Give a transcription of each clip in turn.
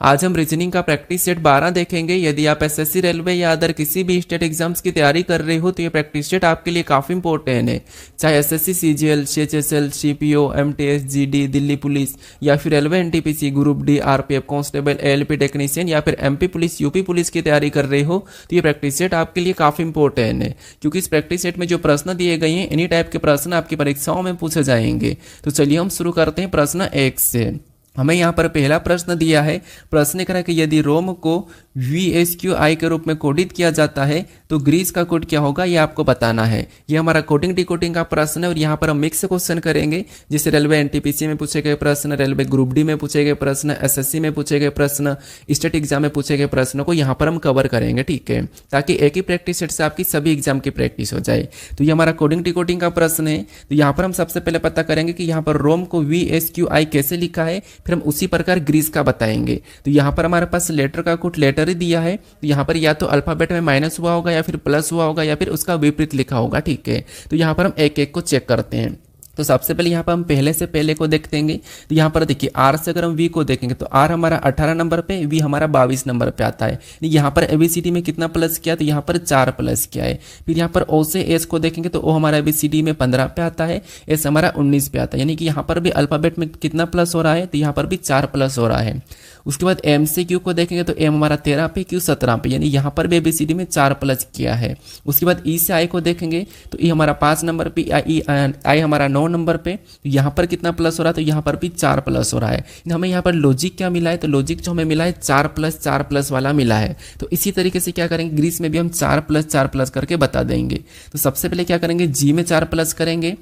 आज हम रीजनिंग का प्रैक्टिस सेट 12 देखेंगे। यदि आप एसएससी, रेलवे या अदर किसी भी स्टेट एग्जाम्स की तैयारी कर रहे हो तो ये प्रैक्टिस सेट आपके लिए काफ़ी इंपॉर्टेंट है। चाहे SSC, CGL, CHSL, CPO, MTS, GD, Delhi police या फिर railway, NTPC, group D, RPF, constable, ALP technician या फिर एमपी पुलिस, यूपी पुलिस की तैयारी कर रहे हो तो ये प्रैक्टिस सेट आपके लिए काफ़ी इंपॉर्टेंट है, क्योंकि इस प्रैक्टिस सेट में जो प्रश्न दिए गए हैं इन्हीं टाइप के प्रश्न आपकी परीक्षाओं में पूछे जाएंगे। तो चलिए हम शुरू करते हैं प्रश्न 1 से। हमें यहाँ पर पहला प्रश्न दिया है। प्रश्न करें कि यदि रोम को VSQI के रूप में कोडित किया जाता है तो ग्रीस का कोड क्या होगा, ये आपको बताना है। ये हमारा कोडिंग डिकोडिंग का प्रश्न है और यहाँ पर हम मिक्स क्वेश्चन करेंगे, जैसे रेलवे एनटीपीसी में पूछे गए प्रश्न, रेलवे ग्रुप डी में पूछे गए प्रश्न, एसएससी में पूछे गए प्रश्न, स्टेट एग्जाम में पूछे गए प्रश्नों को यहाँ पर हम कवर करेंगे, ठीक है, ताकि एक ही प्रैक्टिस सेट से आपकी सभी एग्जाम की प्रैक्टिस हो जाए। तो ये हमारा कोडिंग डिकोडिंग का प्रश्न है। तो यहाँ पर हम सबसे पहले पता करेंगे कि यहाँ पर रोम को VSQI कैसे लिखा है, फिर हम उसी प्रकार ग्रीस का बताएंगे। तो यहाँ पर हमारे पास लेटर का कोड लेटर ही दिया है, तो यहाँ पर या तो अल्फाबेट में माइनस हुआ होगा या फिर प्लस हुआ होगा या फिर उसका विपरीत लिखा होगा, ठीक है। तो यहाँ पर हम एक एक को चेक करते हैं। तो सबसे पहले यहाँ पर हम पहले से पहले को देखेंगे। तो यहाँ पर देखिए आर से अगर हम वी को देखेंगे तो आर हमारा 18 नंबर पे, वी हमारा 22 नंबर पे आता है। यहाँ पर एबीसीडी में कितना प्लस किया, तो यहाँ पर 4 प्लस किया है। फिर यहाँ पर ओ से एस को देखेंगे तो ओ हमारा एबीसीडी में 15 पे आता है, एस हमारा 19 पे आता है, यानी कि यहाँ पर भी अल्फाबेट में कितना प्लस हो रहा है, तो यहाँ पर भी 4 प्लस हो रहा है। उसके बाद एम से क्यू को देखेंगे तो एम हमारा 13 पे, क्यू 17 पे, यानी यहाँ पर भी एबीसीडी में 4 प्लस किया है। उसके बाद ई से आई को देखेंगे तो ई हमारा 5 नंबर पे, आई हमारा 9 नंबर पे, यहाँ पर कितना प्लस हो रहा है, तो यहाँ पर भी 4 प्लस हो रहा है। हमें यहाँ पर लॉजिक क्या मिला है, तो लॉजिक जो हमें मिला है 4 प्लस वाला मिला है। तो इसी तरीके से क्या करेंगे, ग्रीस में भी हम 4 प्लस करके बता देंगे। तो सबसे पहले क्या करेंगे, जी में 4 प्लस करेंगे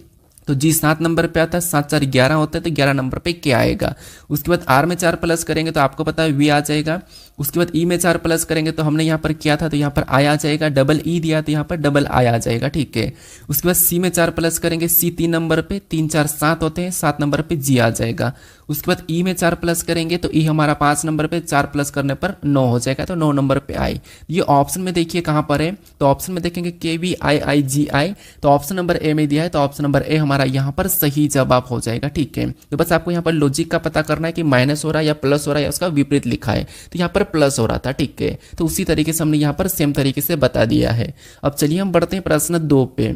तो जी 7 नंबर पे आता है, 7 4 11 होता है, तो 11 नंबर पे क्या आएगा। उसके बाद आर में 4 प्लस करेंगे तो आपको पता है वी आ जाएगा। उसके बाद ई में 4 प्लस करेंगे तो हमने यहाँ पर किया था तो यहाँ पर आई आ जाएगा, डबल ई दिया तो यहाँ पर डबल आई आ जाएगा, ठीक है। उसके बाद सी में 4 प्लस करेंगे, सी 3 नंबर पे, 3 4 7 होते हैं, 7 नंबर पे जी आ जाएगा। उसके बाद ई में 4 प्लस करेंगे तो ई हमारा 5 नंबर पे, 4 प्लस करने पर 9 हो जाएगा, तो 9 नंबर पे आई। ये ऑप्शन में देखिए कहाँ पर है, तो ऑप्शन में देखेंगे KVIIGI, तो ऑप्शन नंबर ए में दिया है, तो ऑप्शन नंबर ए हमारा यहाँ पर सही जवाब हो जाएगा, ठीक है। तो बस आपको यहाँ पर लॉजिक का पता करना है कि माइनस हो रहा है या प्लस हो रहा है या उसका विपरीत लिखा है, तो यहाँ पर प्लस हो रहा था, ठीक है। तो उसी तरीके से हमने यहाँ पर सेम तरीके से बता दिया है। अब चलिए हम बढ़ते हैं प्रश्न 2 पे।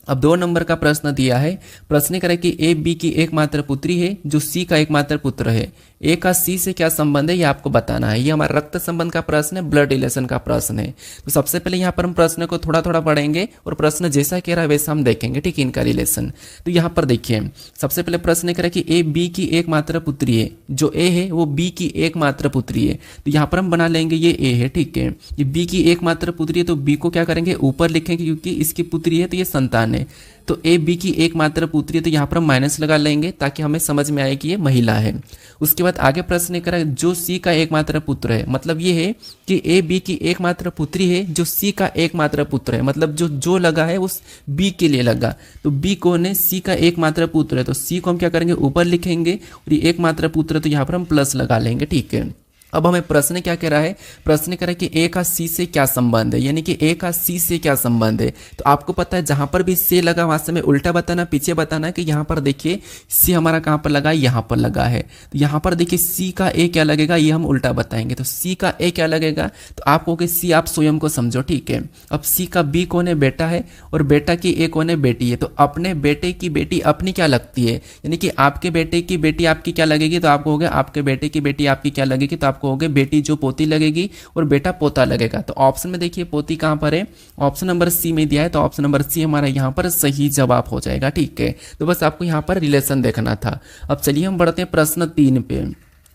अब 2 नंबर का प्रश्न दिया है। प्रश्न करें कि ए बी की एकमात्र पुत्री है जो सी का एकमात्र पुत्र है, ए का सी से क्या संबंध है, ये आपको बताना है। ये हमारा रक्त संबंध का प्रश्न है, ब्लड रिलेशन का प्रश्न है। तो सबसे पहले यहाँ पर हम प्रश्न को थोड़ा थोड़ा पढ़ेंगे और प्रश्न जैसा कह रहा है वैसा हम देखेंगे, ठीक है, इनका रिलेशन। तो यहाँ पर देखिए सबसे पहले प्रश्न करें कि ए बी की एकमात्र पुत्री है, जो ए है वो बी की एकमात्र पुत्री है। तो यहाँ पर हम बना लेंगे ये ए है, ठीक है, ये बी की एकमात्र पुत्री है, तो बी को क्या करेंगे ऊपर लिखेंगे क्योंकि इसकी पुत्री है तो ये संतान है। तो ए बी की एकमात्र पुत्री है तो यहाँ पर हम माइनस लगा लेंगे ताकि हमें समझ में आए कि ये महिला है। उसके बाद आगे प्रश्न करें जो सी का एकमात्र पुत्र है, मतलब ये है कि ए बी की एकमात्र पुत्री है जो सी का एकमात्र पुत्र है, मतलब जो लगा है उस बी के लिए लगा। तो बी कौन है, सी का एकमात्र पुत्र है, तो सी को हम क्या करेंगे ऊपर लिखेंगे और ये एकमात्र पुत्र है तो यहाँ पर हम प्लस लगा लेंगे, ठीक है। अब हमें प्रश्न क्या कह रहा है, प्रश्न कह रहा है कि ए का सी से क्या संबंध है, यानी कि ए का सी से क्या संबंध है। तो आपको पता है जहां पर भी से लगा वहां से हमें उल्टा बताना, पीछे बताना कि यहाँ पर देखिए सी हमारा कहाँ पर लगा है, यहाँ पर लगा है। तो यहाँ पर देखिए सी का ए क्या लगेगा, ये हम उल्टा बताएंगे। तो सी का ए क्या लगेगा, तो आप कहोगे सी, आप स्वयं को समझो, ठीक है। अब सी का बी कौन है, बेटा है, और बेटा की ए कौन है, बेटी है। तो अपने बेटे की बेटी अपनी क्या लगती है, यानी कि आपके बेटे की बेटी आपकी क्या लगेगी, तो आप कहोगे आपके बेटे की बेटी आपकी क्या लगेगी, तो हो गए बेटी जो पोती लगेगी और बेटा पोता लगेगा। तो ऑप्शन में देखिए पोती कहां पर है, ऑप्शन नंबर सी में दिया है, तो ऑप्शन नंबर सी हमारा यहां पर सही जवाब हो जाएगा, ठीक है। तो बस आपको यहां पर रिलेशन देखना था। अब चलिए हम बढ़ते हैं प्रश्न 3 पे।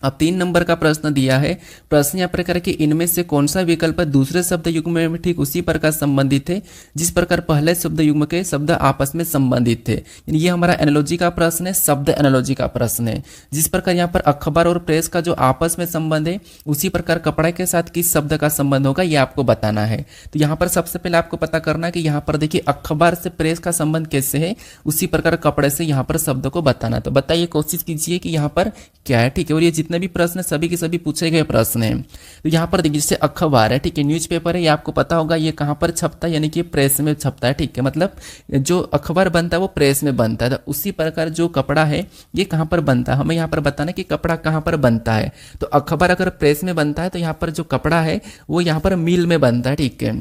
अब 3 नंबर का प्रश्न दिया है। प्रश्न यहाँ प्रकार कि इनमें से कौन सा विकल्प दूसरे शब्द युग्म में ठीक उसी प्रकार संबंधित है जिस प्रकार पहले शब्द युग्म के शब्द आपस में संबंधित थे। ये हमारा एनालॉजी का प्रश्न है, शब्द एनालॉजी का प्रश्न है। जिस प्रकार यहाँ पर अखबार और प्रेस का जो आपस में संबंध है उसी प्रकार कपड़े के साथ किस शब्द का संबंध होगा, ये आपको बताना है। तो यहाँ पर सबसे पहले आपको पता करना है कि यहाँ पर देखिए अखबार से प्रेस का संबंध कैसे है, उसी प्रकार कपड़े से यहाँ पर शब्द को बताना। तो बताइए, कोशिश कीजिए कि यहाँ पर क्या है, ठीक है। और ये जितने जितने भी प्रश्न सभी के सभी पूछे गए प्रश्न हैं। तो यहाँ पर देखिए जैसे अखबार है, ठीक है, न्यूज़पेपर है, ये आपको पता होगा ये कहाँ पर छपता है, यानी कि प्रेस में छपता है, ठीक है, मतलब जो अखबार बनता है वो प्रेस में बनता है। तो उसी प्रकार जो कपड़ा है ये कहाँ पर बनता है, हमें यहाँ पर बताना कि कपड़ा कहाँ पर बनता है। तो अखबार अगर प्रेस में बनता है तो यहाँ पर जो कपड़ा है वो यहाँ पर मिल में बनता है, ठीक है।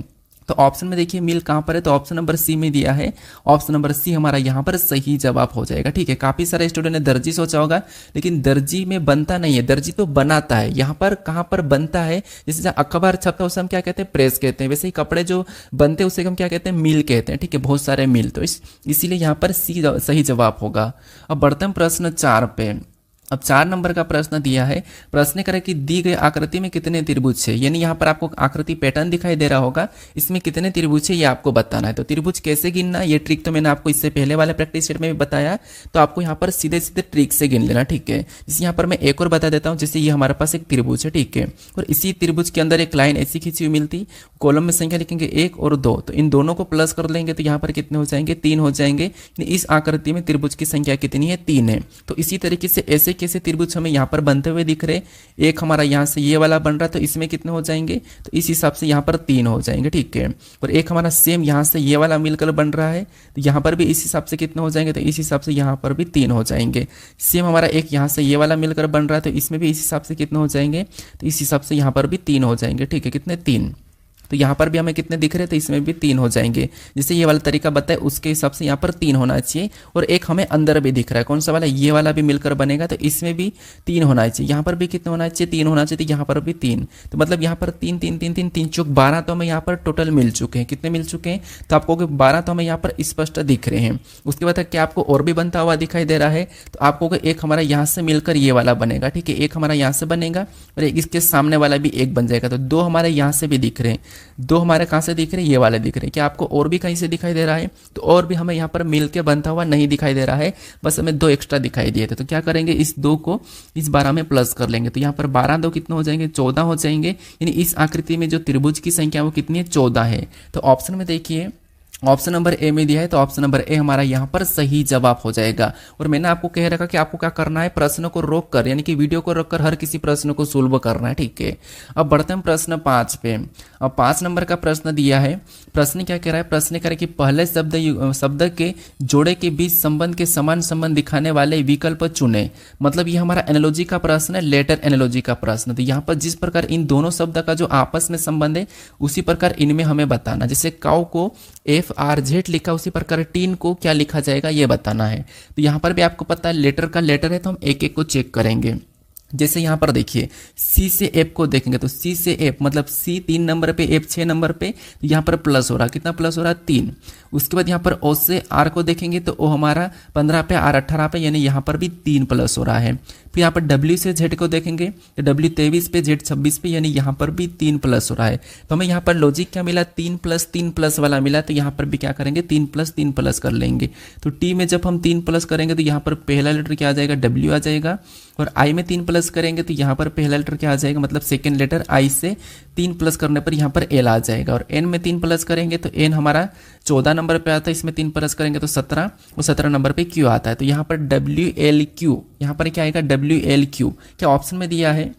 तो ऑप्शन में देखिए मिल कहाँ पर है, तो ऑप्शन नंबर सी में दिया है, ऑप्शन नंबर सी हमारा यहाँ पर सही जवाब हो जाएगा, ठीक है। काफी सारे स्टूडेंट ने दर्जी सोचा होगा, लेकिन दर्जी में बनता नहीं है, दर्जी तो बनाता है। यहाँ पर कहाँ पर बनता है, जैसे जहाँ अखबार छपता है उसे हम क्या कहते हैं, प्रेस कहते हैं। वैसे ही कपड़े जो बनते हैं उसे हम क्या कहते हैं, मिल कहते हैं, ठीक है, बहुत सारे मिल। तो इसीलिए यहाँ पर सी सही जवाब होगा। अब बढ़ते हैं प्रश्न 4 पे। अब 4 नंबर का प्रश्न दिया है, प्रश्न करें कि दी गई आकृति में कितने त्रिभुज है, यानी यहाँ पर आपको आकृति पैटर्न दिखाई दे रहा होगा, इसमें कितने त्रिभुज है ये आपको बताना है। तो त्रिभुज कैसे गिनना, ये ट्रिक तो मैंने आपको इससे पहले वाले प्रैक्टिस सेट में भी बताया, तो आपको यहाँ पर सीधे सीधे ट्रिक से गिन लेना, ठीक है। जैसे यहाँ पर मैं एक और बता देता हूँ, जैसे ये हमारे पास एक त्रिभुज है, ठीक है, और इसी त्रिभुज के अंदर एक लाइन ऐसी खींची हुई मिलती, कॉलम में संख्या लिखेंगे 1 और 2, तो इन दोनों को प्लस कर लेंगे तो यहाँ पर कितने हो जाएंगे, 3 हो जाएंगे। इस आकृति में त्रिभुज की संख्या कितनी है, 3 है। तो इसी तरीके से ऐसे कैसे त्रिभुज हमें यहाँ पर बनते हुए दिख रहे, एक हमारा यहाँ से ये वाला बन रहा है, तो इसमें कितने हो जाएंगे, तो इस हिसाब से यहाँ पर 3 हो जाएंगे, ठीक है। और एक हमारा सेम यहाँ से ये वाला मिलकर बन रहा है, तो यहाँ पर भी इस हिसाब से कितने हो जाएंगे, तो इस हिसाब से यहाँ पर भी 3 हो जाएंगे। सेम हमारा एक यहाँ से ये वाला मिलकर बन रहा है, तो इसमें भी इस हिसाब से कितने हो जाएंगे, तो इस हिसाब से यहाँ पर भी 3 हो जाएंगे, ठीक है, कितने, 3। तो यहाँ पर भी हमें कितने दिख रहे हैं, तो इसमें भी 3 हो जाएंगे। जैसे ये वाला तरीका बताए उसके हिसाब से यहाँ पर 3 होना चाहिए। और एक हमें अंदर भी दिख रहा है, कौन सा वाला, ये वाला भी मिलकर बनेगा, तो इसमें भी 3 होना चाहिए। यहाँ पर भी कितने होना चाहिए, 3 होना चाहिए, तो यहाँ पर भी 3। तो मतलब यहाँ पर 3 3 3 3 3 चौक 12 तो हमें यहाँ पर टोटल मिल चुके हैं। कितने मिल चुके हैं, तो आपको 12 तो हमें यहाँ पर स्पष्ट दिख रहे हैं। उसके बाद क्या आपको और भी बनता हुआ दिखाई दे रहा है, तो आपको एक हमारा यहाँ से मिलकर ये वाला बनेगा, ठीक है, एक हमारा यहाँ से बनेगा और एक इसके सामने वाला भी एक बन जाएगा। तो 2 हमारे यहाँ से भी दिख रहे हैं, 2 हमारे कहाँ से दिख रहे हैं, ये वाले दिख रहे हैं। क्या आपको और भी कहीं से दिखाई दे रहा है, तो और भी हमें यहाँ पर मिलके बनता हुआ नहीं दिखाई दे रहा है, बस हमें 2 एक्स्ट्रा दिखाई दिए थे। तो क्या करेंगे, इस 2 को इस 12 में प्लस कर लेंगे, तो यहाँ पर 12 2 कितने हो जाएंगे, 14 हो जाएंगे। यानी इस आकृति में जो त्रिभुज की संख्या वो कितनी है, 14 है। तो ऑप्शन में देखिए ऑप्शन नंबर ए में दिया है, तो ऑप्शन नंबर ए हमारा यहाँ पर सही जवाब हो जाएगा। और मैंने आपको कह रखा कि आपको क्या करना है, प्रश्न को रोक कर, यानी कि वीडियो को रोक कर हर किसी प्रश्न को सोल्व करना है, ठीक है। अब बढ़ते हैं प्रश्न 5 पे। अब 5 नंबर का प्रश्न दिया है, प्रश्न क्या कह रहा है, प्रश्न कह रहा है कि पहले शब्द के जोड़े के बीच संबंध के समान संबंध दिखाने वाले विकल्प चुने। मतलब ये हमारा एनालॉजी का प्रश्न है, लेटर एनालॉजी का प्रश्न। तो यहाँ पर जिस प्रकार इन दोनों शब्द का जो आपस में संबंध है उसी प्रकार इनमें हमें बताना। जैसे काउ को FRZ लिखा, उसी प्रकार टीन को क्या लिखा जाएगा ये बताना है। तो यहाँ पर भी आपको पता है लेटर का लेटर है, तो हम एक एक को चेक करेंगे। जैसे यहाँ पर देखिए सी से एफ को देखेंगे, तो सी से एफ मतलब सी 3 नंबर पे, एफ 6 नंबर पे, तो यहाँ पर प्लस हो रहा है, कितना प्लस हो रहा है, 3। उसके बाद यहाँ पर ओ से आर को देखेंगे, तो ओ हमारा 15 पे, आर 18 पे, यानी यहाँ पर भी 3 प्लस हो रहा है। फिर यहाँ पर डब्ल्यू से जेड को देखेंगे, तो डब्ल्यू 23 पे, जेड 26 पे, यानी यहाँ पर भी 3 प्लस हो रहा है। तो हमें यहाँ पर लॉजिक क्या मिला, 3 प्लस वाला मिला, तो यहाँ पर भी क्या करेंगे, 3 प्लस कर लेंगे। तो टी में जब हम 3 प्लस करेंगे तो यहाँ पर पहला लेटर क्या आ जाएगा, डब्ल्यू आ जाएगा। और आई में 3 प्लस करेंगे तो यहाँ पर पहला लेटर क्या आ जाएगा, मतलब सेकेंड लेटर आई से 3 प्लस करने पर यहाँ पर एल आ जाएगा। और एन में 3 प्लस करेंगे तो एन हमारा 14 नंबर पे आता है, इसमें 3 प्लस करेंगे तो 17, और 17 नंबर पे क्यू आता है। तो यहाँ पर WLQ, यहाँ पर क्या आएगा, WLQ। क्या ऑप्शन में दिया है,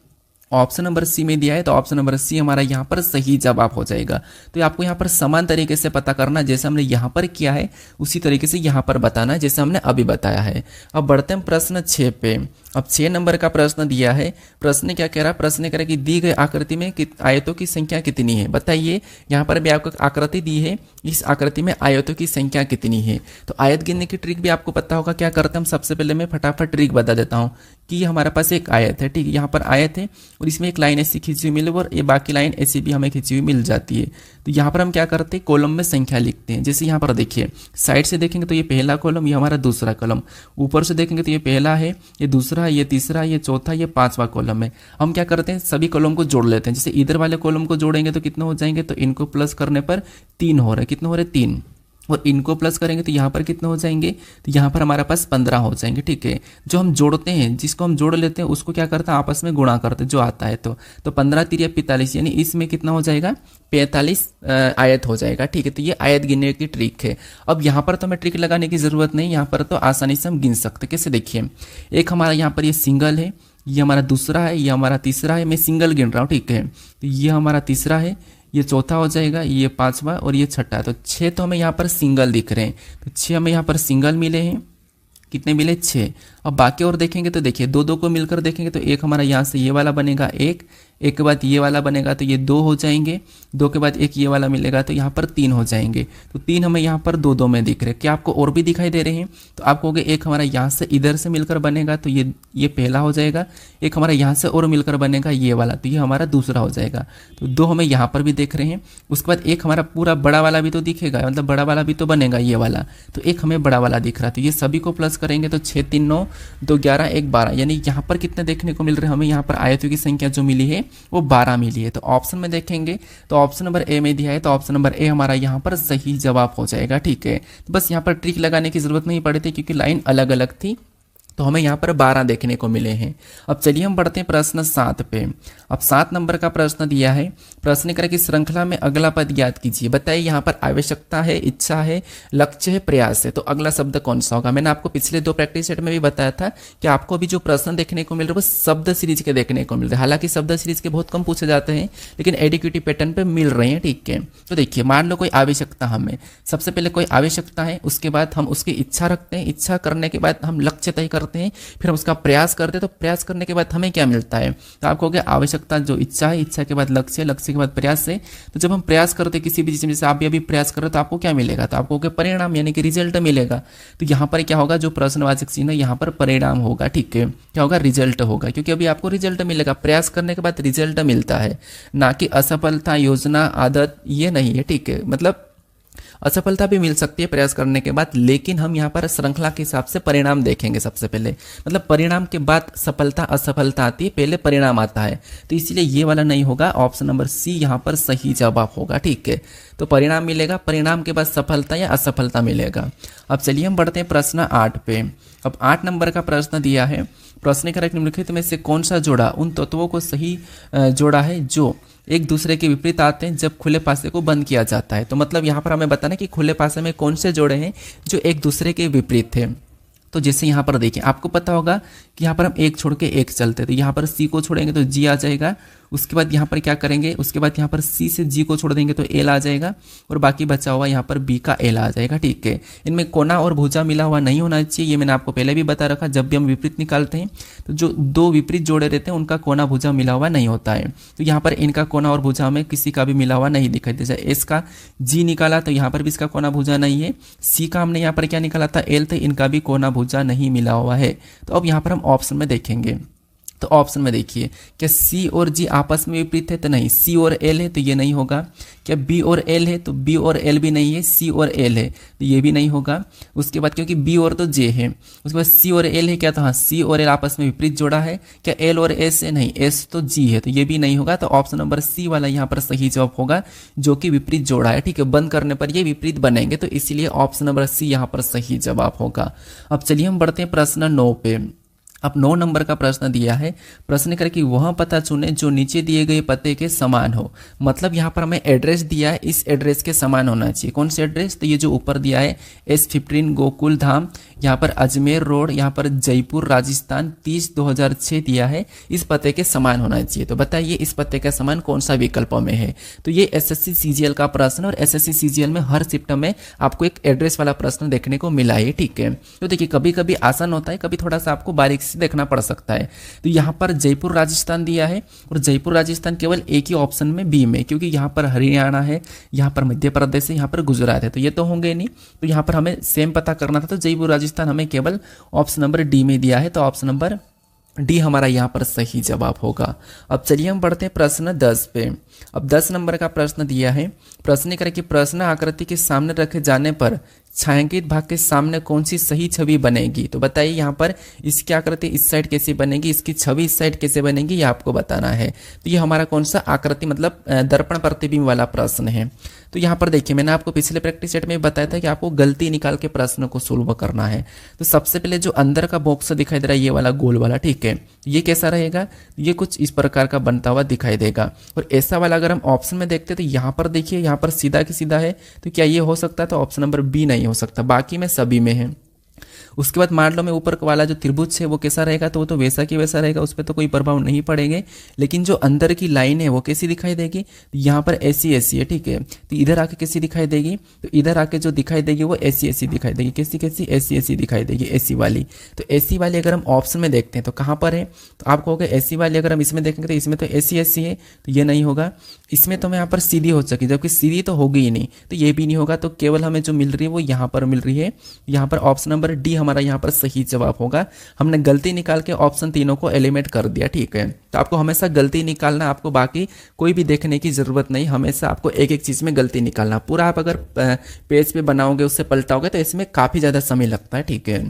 ऑप्शन नंबर सी में दिया है, तो ऑप्शन नंबर सी हमारा यहाँ पर सही जवाब हो जाएगा। तो आपको यहाँ पर समान तरीके से पता करना, जैसे हमने यहाँ पर किया है उसी तरीके से यहाँ पर बताना है, जैसे हमने अभी बताया है। अब बढ़ते हैं प्रश्न 6 पे। अब 6 नंबर का प्रश्न दिया है, प्रश्न क्या कह रहा है, प्रश्न कह रहा है कि दी गई आकृति में आयतों की संख्या कितनी है, बताइए। यहाँ पर भी आपको आकृति दी है, इस आकृति में आयतों की संख्या कितनी है। तो आयत गिनने की ट्रिक भी आपको पता होगा, क्या करते हैं हम, सबसे पहले मैं फटाफट ट्रिक बता देता हूँ कि हमारे पास एक आयत है, ठीक है, यहाँ पर आयत है और इसमें एक लाइन ऐसी खींची हुई मिले और ये बाकी लाइन ऐसी भी हमें खींची हुई मिल जाती है। तो यहाँ पर हम क्या करते हैं, कॉलम में संख्या लिखते हैं। जैसे यहाँ पर देखिए साइड से देखेंगे तो ये पहला कॉलम, ये हमारा दूसरा कॉलम, ऊपर से देखेंगे तो ये पहला है, ये दूसरा है, ये तीसरा, ये चौथा, ये 5वां कॉलम है। हम क्या करते हैं, सभी कॉलम को जोड़ लेते हैं। जैसे इधर वाले कॉलम को जोड़ेंगे तो कितने हो जाएंगे, तो इनको प्लस करने पर 3 हो रहे, कितने हो रहे, 3। और इनको प्लस करेंगे तो यहाँ पर कितने हो जाएंगे, तो यहाँ पर हमारे पास 15 हो जाएंगे, ठीक है। जो हम जोड़ते हैं, जिसको हम जोड़ लेते हैं उसको क्या करते हैं, आपस में गुणा करते हैं, जो आता है। तो 15 3 45, यानी इसमें कितना हो जाएगा, 45 आयत हो जाएगा, ठीक है। तो ये आयत गिनने की ट्रिक है। अब यहाँ पर तो हमें ट्रिक लगाने की जरूरत नहीं, यहाँ पर तो आसानी से हम गिन सकते। कैसे, देखिए एक हमारा यहाँ पर ये सिंगल है, ये हमारा दूसरा है, ये हमारा तीसरा है, मैं सिंगल गिन रहा हूँ, ठीक है। तो ये हमारा तीसरा है, ये चौथा हो जाएगा, ये पांचवा और ये छठा। तो 6 तो हमें यहाँ पर सिंगल दिख रहे हैं, तो 6 हमें यहाँ पर सिंगल मिले हैं। कितने मिले? 6। अब बाकी और देखेंगे तो देखिए 2 2 को मिलकर देखेंगे तो एक हमारा यहाँ से ये वाला बनेगा, एक के बाद ये वाला बनेगा तो ये 2 हो जाएंगे, 2 के बाद एक ये वाला मिलेगा तो यहाँ पर 3 हो जाएंगे। तो 3 हमें यहाँ पर 2 2 में दिख रहे हैं। क्या आपको और भी दिखाई दे रहे हैं? तो आप कहोगे एक हमारा यहाँ से इधर से मिलकर बनेगा तो ये पहला हो जाएगा, एक हमारा यहाँ से और मिलकर बनेगा ये वाला, तो ये हमारा दूसरा हो जाएगा। तो 2 हमें यहाँ पर भी देख रहे हैं। उसके बाद एक हमारा पूरा बड़ा वाला भी तो दिखेगा, मतलब बड़ा वाला भी तो बनेगा ये वाला, तो एक हमें बड़ा वाला दिख रहा है। तो ये सभी को प्लस करेंगे तो 6 3 9 2 11 1 12, यानी यहाँ पर कितने देखने को मिल रहे हैं हमें? यहाँ पर आयतों की संख्या जो मिली है वो 12 मिली है। तो ऑप्शन में देखेंगे तो ऑप्शन नंबर ए में दिया है, तो ऑप्शन नंबर ए हमारा यहाँ पर सही जवाब हो जाएगा, ठीक है। तो बस यहाँ पर ट्रिक लगाने की जरूरत नहीं पड़ी थी क्योंकि लाइन अलग अलग थी, तो हमें यहाँ पर 12 देखने को मिले हैं। अब चलिए हम बढ़ते हैं प्रश्न 7 पे। अब 7 नंबर का प्रश्न दिया है, प्रश्न करें कि श्रृंखला में अगला पद ज्ञात कीजिए। बताइए यहाँ पर आवश्यकता है, इच्छा है, लक्ष्य है, प्रयास है, तो अगला शब्द कौन सा होगा? मैंने आपको पिछले 2 प्रैक्टिस सेट में भी बताया था कि आपको अभी जो प्रश्न देखने को मिल रहे हैं वो शब्द सीरीज के देखने को मिल रहे हैं। हालांकि शब्द सीरीज के बहुत कम पूछे जाते हैं लेकिन एडिक्यूटिव पैटर्न पे मिल रहे हैं, ठीक है। तो देखिए मान लो कोई आवश्यकता, हमें सबसे पहले कोई आवश्यकता है, उसके बाद हम उसकी इच्छा रखते हैं, इच्छा करने के बाद हम लक्ष्य तय करते हैं, फिर हम उसका प्रयास करते हैं, तो प्रयास करने के बाद हमें क्या मिलता है? तो आपको हो गया आवश्यकता जो इच्छा है, इच्छा के बाद लक्ष्य, लक्ष्य के बाद प्रयास है। तो जब हम प्रयास करते हैं किसी भी चीज में, जैसे आप भी अभी प्रयास कर रहे हो तो आपको क्या मिलेगा? तो आपको हो गया परिणाम, यानी कि रिजल्ट मिलेगा। तो यहाँ पर क्या होगा? जो प्रश्नवाचक चिन्ह है यहाँ पर परिणाम होगा, ठीक है। क्या होगा? रिजल्ट होगा, क्योंकि अभी आपको रिजल्ट मिलेगा, प्रयास करने के बाद रिजल्ट मिलता है, ना कि असफलता, योजना, आदत, ये नहीं है, ठीक है। मतलब असफलता भी मिल सकती है प्रयास करने के बाद, लेकिन हम यहाँ पर श्रृंखला के हिसाब से परिणाम देखेंगे सबसे पहले। मतलब परिणाम के बाद सफलता असफलता आती है, पहले परिणाम आता है, तो इसलिए ये वाला नहीं होगा। ऑप्शन नंबर सी यहाँ पर सही जवाब होगा, ठीक है। तो परिणाम मिलेगा, परिणाम के बाद सफलता या असफलता मिलेगा। अब चलिए हम बढ़ते हैं प्रश्न 8 पे। अब 8 नंबर का प्रश्न दिया है, प्रश्न का निम्नलिखित में से कौन सा जोड़ा उन तत्वों को सही जोड़ा है जो एक दूसरे के विपरीत आते हैं जब खुले पासे को बंद किया जाता है। तो मतलब यहाँ पर हमें बताना कि खुले पासे में कौन से जोड़े हैं जो एक दूसरे के विपरीत थे। तो जैसे यहाँ पर देखिए, आपको पता होगा कि यहाँ पर हम एक छोड़ के एक चलते, तो यहाँ पर सी को छोड़ेंगे तो जी आ जाएगा। उसके बाद यहाँ पर क्या करेंगे? उसके बाद यहाँ पर सी से जी को छोड़ देंगे तो एल आ जाएगा, और बाकी बचा हुआ यहाँ पर बी का एल आ जाएगा, ठीक है। इनमें कोना और भुजा मिला हुआ नहीं होना चाहिए, ये मैंने आपको पहले भी बता रखा। जब भी हम विपरीत निकालते हैं तो जो 2 विपरीत जोड़े रहते हैं उनका कोना भुजा मिला हुआ नहीं होता है। तो यहाँ पर इनका कोना और भुजा में किसी का भी मिला हुआ नहीं दिखाई देता। एस का जी निकाला तो यहाँ पर भी इसका कोना भुजा नहीं है। सी का हमने यहाँ पर क्या निकाला था? एल, तो इनका भी कोना भुजा नहीं मिला हुआ है। तो अब यहाँ पर हम ऑप्शन में देखेंगे, तो ऑप्शन में देखिए, क्या सी और जी आपस में विपरीत है? तो नहीं। सी और एल है तो ये नहीं होगा। क्या बी और एल है? तो बी और एल भी नहीं है। सी और एल है तो ये भी नहीं होगा। उसके बाद क्योंकि बी और तो जे है, उसके बाद सी और एल है क्या? तो हाँ, सी और एल आपस में विपरीत जोड़ा है। क्या एल और एस है? नहीं, एस तो जी है तो ये भी नहीं होगा। तो ऑप्शन नंबर सी वाला यहाँ पर सही जवाब होगा, जो कि विपरीत जोड़ा है, ठीक है। बंद करने पर ये विपरीत बनेंगे, तो इसलिए ऑप्शन नंबर सी यहाँ पर सही जवाब होगा। अब चलिए हम बढ़ते हैं प्रश्न 9 पे। अब 9 नंबर का प्रश्न दिया है, प्रश्न कर कि वह पता चुने जो नीचे दिए गए पते के समान हो। मतलब यहाँ पर हमें एड्रेस दिया है, इस एड्रेस के समान होना चाहिए। कौन सा एड्रेस? तो ये जो ऊपर दिया है S15 गोकुल धाम, यहाँ पर अजमेर रोड, यहाँ पर जयपुर राजस्थान 30/2006 दिया है, इस पते के समान होना चाहिए। तो बताइए इस पते का समान कौन सा विकल्पों में है? तो ये SSC CGL का प्रश्न, और SSC CGL में हर शिफ्ट में आपको एक एड्रेस वाला प्रश्न देखने को मिला है, ठीक है। तो देखिए कभी कभी आसान होता है, कभी थोड़ा सा आपको बारीक से देखना पड़ सकता है। तो यहाँ पर जयपुर राजस्थान दिया है, और जयपुर राजस्थान केवल एक ही ऑप्शन में बी में, क्योंकि यहाँ पर हरियाणा है, यहाँ पर मध्य प्रदेश है, यहाँ पर गुजरात है, तो ये तो होंगे नहीं। तो यहाँ पर हमें सेम पता करना था, तो जयपुर राजस्थान हमें केवल ऑप्शन नंबर डी में दिया है, तो ऑप्शन नंबर डी हमारा यहाँ पर सही जवाब होगा। अब चलिए हम बढ़ते हैं प्रश्न 10 पे। अब 10 नंबर का प्रश्न दिया है, प्रश्न करें कि प्रश्न आकृति के सामने रखे जाने पर छायांकित भाग के सामने कौन सी सही छवि बनेगी। तो बताइए यहाँ पर इसकी आकृति इस साइड कैसे बनेगी, इसकी छवि इस साइड कैसे बनेगी, ये आपको बताना है। तो ये हमारा कौन सा आकृति मतलब दर्पण प्रतिबिंब वाला प्रश्न है। तो यहाँ पर देखिए, मैंने आपको पिछले प्रैक्टिस सेट में बताया था कि आपको गलती निकाल के प्रश्न को सोल्व करना है। तो सबसे पहले जो अंदर का बॉक्स दिखाई दे रहा है, ये वाला गोल वाला, ठीक है, ये कैसा रहेगा? ये कुछ इस प्रकार का बनता हुआ दिखाई देगा। और ऐसा वाला अगर हम ऑप्शन में देखते तो यहाँ पर देखिए, यहाँ पर सीधा की सीधा है, तो क्या ये हो सकता है? तो ऑप्शन नंबर बी नहीं हो सकता, बाकी में सभी में है। उसके बाद मान लो मैं ऊपर वाला जो त्रिभुज है वो कैसा रहेगा, तो वो तो वैसा की वैसा रहेगा, उस पर तो कोई प्रभाव नहीं पड़ेंगे। लेकिन जो अंदर की लाइन है वो कैसी दिखाई देगी, तो यहाँ पर ऐसी ऐसी है, ठीक है। तो इधर आके कैसी दिखाई देगी, तो इधर आके जो दिखाई देगी वो ऐसी ऐसी दिखाई देगी। कैसी कैसी, ऐसी ऐसी दिखाई देगी, ऐसी वाली। तो ऐसी वाली अगर हम ऑप्शन में देखते हैं तो कहाँ पर है, तो आपको होगा ऐसी वाली। अगर हम इसमें देखेंगे तो इसमें तो ऐसी ऐसी है, तो ये नहीं होगा। इसमें तो मैं यहाँ पर सीधी हो सकी, जबकि सीधी तो होगी ही नहीं, तो ये भी नहीं होगा। तो केवल हमें जो मिल रही है वो यहाँ पर मिल रही है। यहाँ पर ऑप्शन नंबर डी हमारा यहाँ पर सही जवाब होगा। हमने गलती निकाल के ऑप्शन तीनों को एलिमिनेट कर दिया, ठीक है। तो आपको हमेशा गलती निकालना, आपको बाकी कोई भी देखने की जरूरत नहीं, हमेशा आपको एक एक चीज़ में गलती निकालना। पूरा आप अगर पेज पे बनाओगे, उससे पलटाओगे तो इसमें काफ़ी ज़्यादा समय लगता है, ठीक है।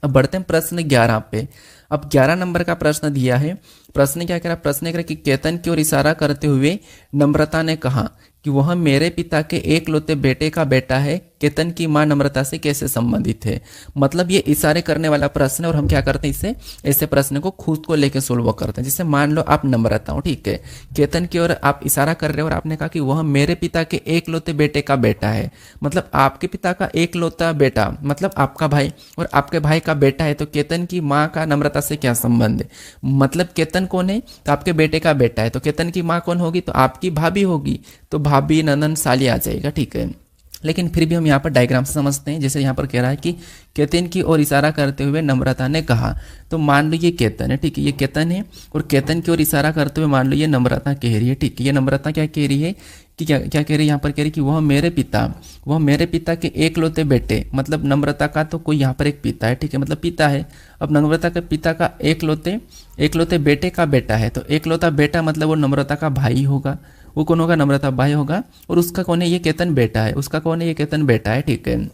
अब बढ़ते हैं प्रश्न 11 पे। अब 11 नंबर का प्रश्न दिया है। प्रश्न क्या कह रहा है, प्रश्न कह रहा है कि केतन की ओर इशारा करते हुए नम्रता ने कहा कि वह मेरे पिता के एकलौते बेटे का बेटा है। केतन की मां नम्रता से कैसे संबंधित है। मतलब ये इशारे करने वाला प्रश्न है, और हम क्या करते हैं इसे, ऐसे प्रश्न को खुद को लेकर सोल्व करते हैं। जैसे मान लो आप नम्रता हो, ठीक है, केतन की ओर आप इशारा कर रहे हो और आपने कहा कि वह मेरे पिता के एकलौते बेटे का बेटा है। मतलब आपके पिता का एकलौता बेटा मतलब आपका भाई, और आपके भाई का बेटा है। तो केतन की माँ का नम्रता से क्या संबंध है। मतलब केतन कौन है, तो आपके बेटे का बेटा है। तो केतन की माँ कौन होगी, तो आपकी भाभी होगी। तो भाभी, ननन, साली आ जाएगा, ठीक है। लेकिन फिर भी हम यहाँ पर डायग्राम से समझते हैं। जैसे यहाँ पर कह रहा है कि केतन की ओर इशारा करते हुए नम्रता ने कहा, तो मान लो ये केतन है, ठीक है, ये केतन है, और केतन की ओर इशारा करते हुए मान लो ये नम्रता कह रही है, ठीक है। ये नम्रता क्या कह रही है कि क्या क्या कह रही है, यहाँ पर कह रही है कि वह मेरे पिता के एकलौते बेटे, मतलब नम्रता का तो कोई यहाँ पर एक पिता है, ठीक है, मतलब पिता है। अब नम्रता के पिता का एकलौते बेटे का बेटा है। तो एकलौता बेटा मतलब वो नम्रता का भाई होगा। वो कौन होगा, नम्रता भाई होगा। और उसका कौन है, ये केतन बेटा है। उसका कौन है, ये केतन बेटा है, ठीक है।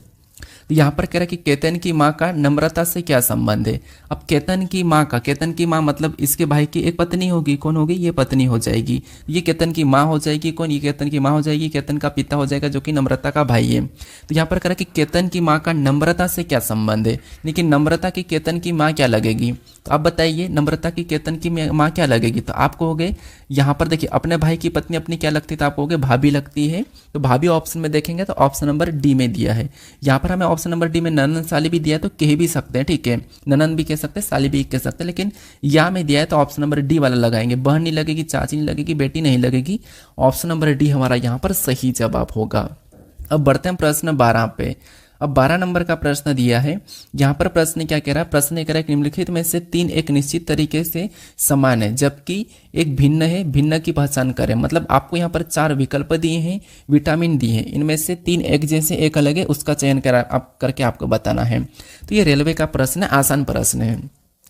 तो यहाँ पर कह रहा है कि केतन की माँ का नम्रता से क्या संबंध है। अब केतन की माँ मतलब इसके भाई की एक पत्नी होगी। कौन होगी, ये पत्नी हो जाएगी। ये केतन की माँ हो जाएगी। कौन, ये केतन की माँ हो जाएगी। केतन का पिता हो जाएगा जो कि नम्रता का भाई है। तो यहाँ पर कह रहा है कि केतन की माँ का नम्रता से क्या संबंध है। लेकिन नम्रता की केतन की माँ क्या लगेगी, तो आप बताइए नम्रता की केतन की माँ क्या लगेगी। तो आपको हो गए यहाँ पर देखिए, अपने भाई की पत्नी अपनी क्या लगती है, तो आपको हो गए भाभी लगती है। तो भाभी ऑप्शन में देखेंगे तो ऑप्शन नंबर डी में दिया है। यहाँ पर हमें ऑप्शन नंबर डी में ननन साली भी दिया है, तो कह भी सकते हैं, ठीक है, ननन भी कह सकते हैं, साली भी कह सकते हैं। लेकिन यहाँ में दिया है तो ऑप्शन नंबर डी वाला लगाएंगे। बहन नहीं लगेगी, चाची नहीं लगेगी, बेटी नहीं लगेगी। ऑप्शन नंबर डी हमारा यहाँ पर सही जवाब होगा। अब बढ़ते हैं प्रश्न 12 पे। अब 12 नंबर का प्रश्न दिया है। यहाँ पर प्रश्न क्या कह रहा है, प्रश्न कह रहा है कि निम्नलिखित में से 3 एक निश्चित तरीके से समान है जबकि एक भिन्न है, भिन्न की पहचान करें। मतलब आपको यहाँ पर 4 विकल्प दिए हैं, विटामिन दिए हैं, इनमें से 3 एक जैसे एक अलग है, उसका चयन करके आपको बताना है। तो ये रेलवे का प्रश्न है, आसान प्रश्न है।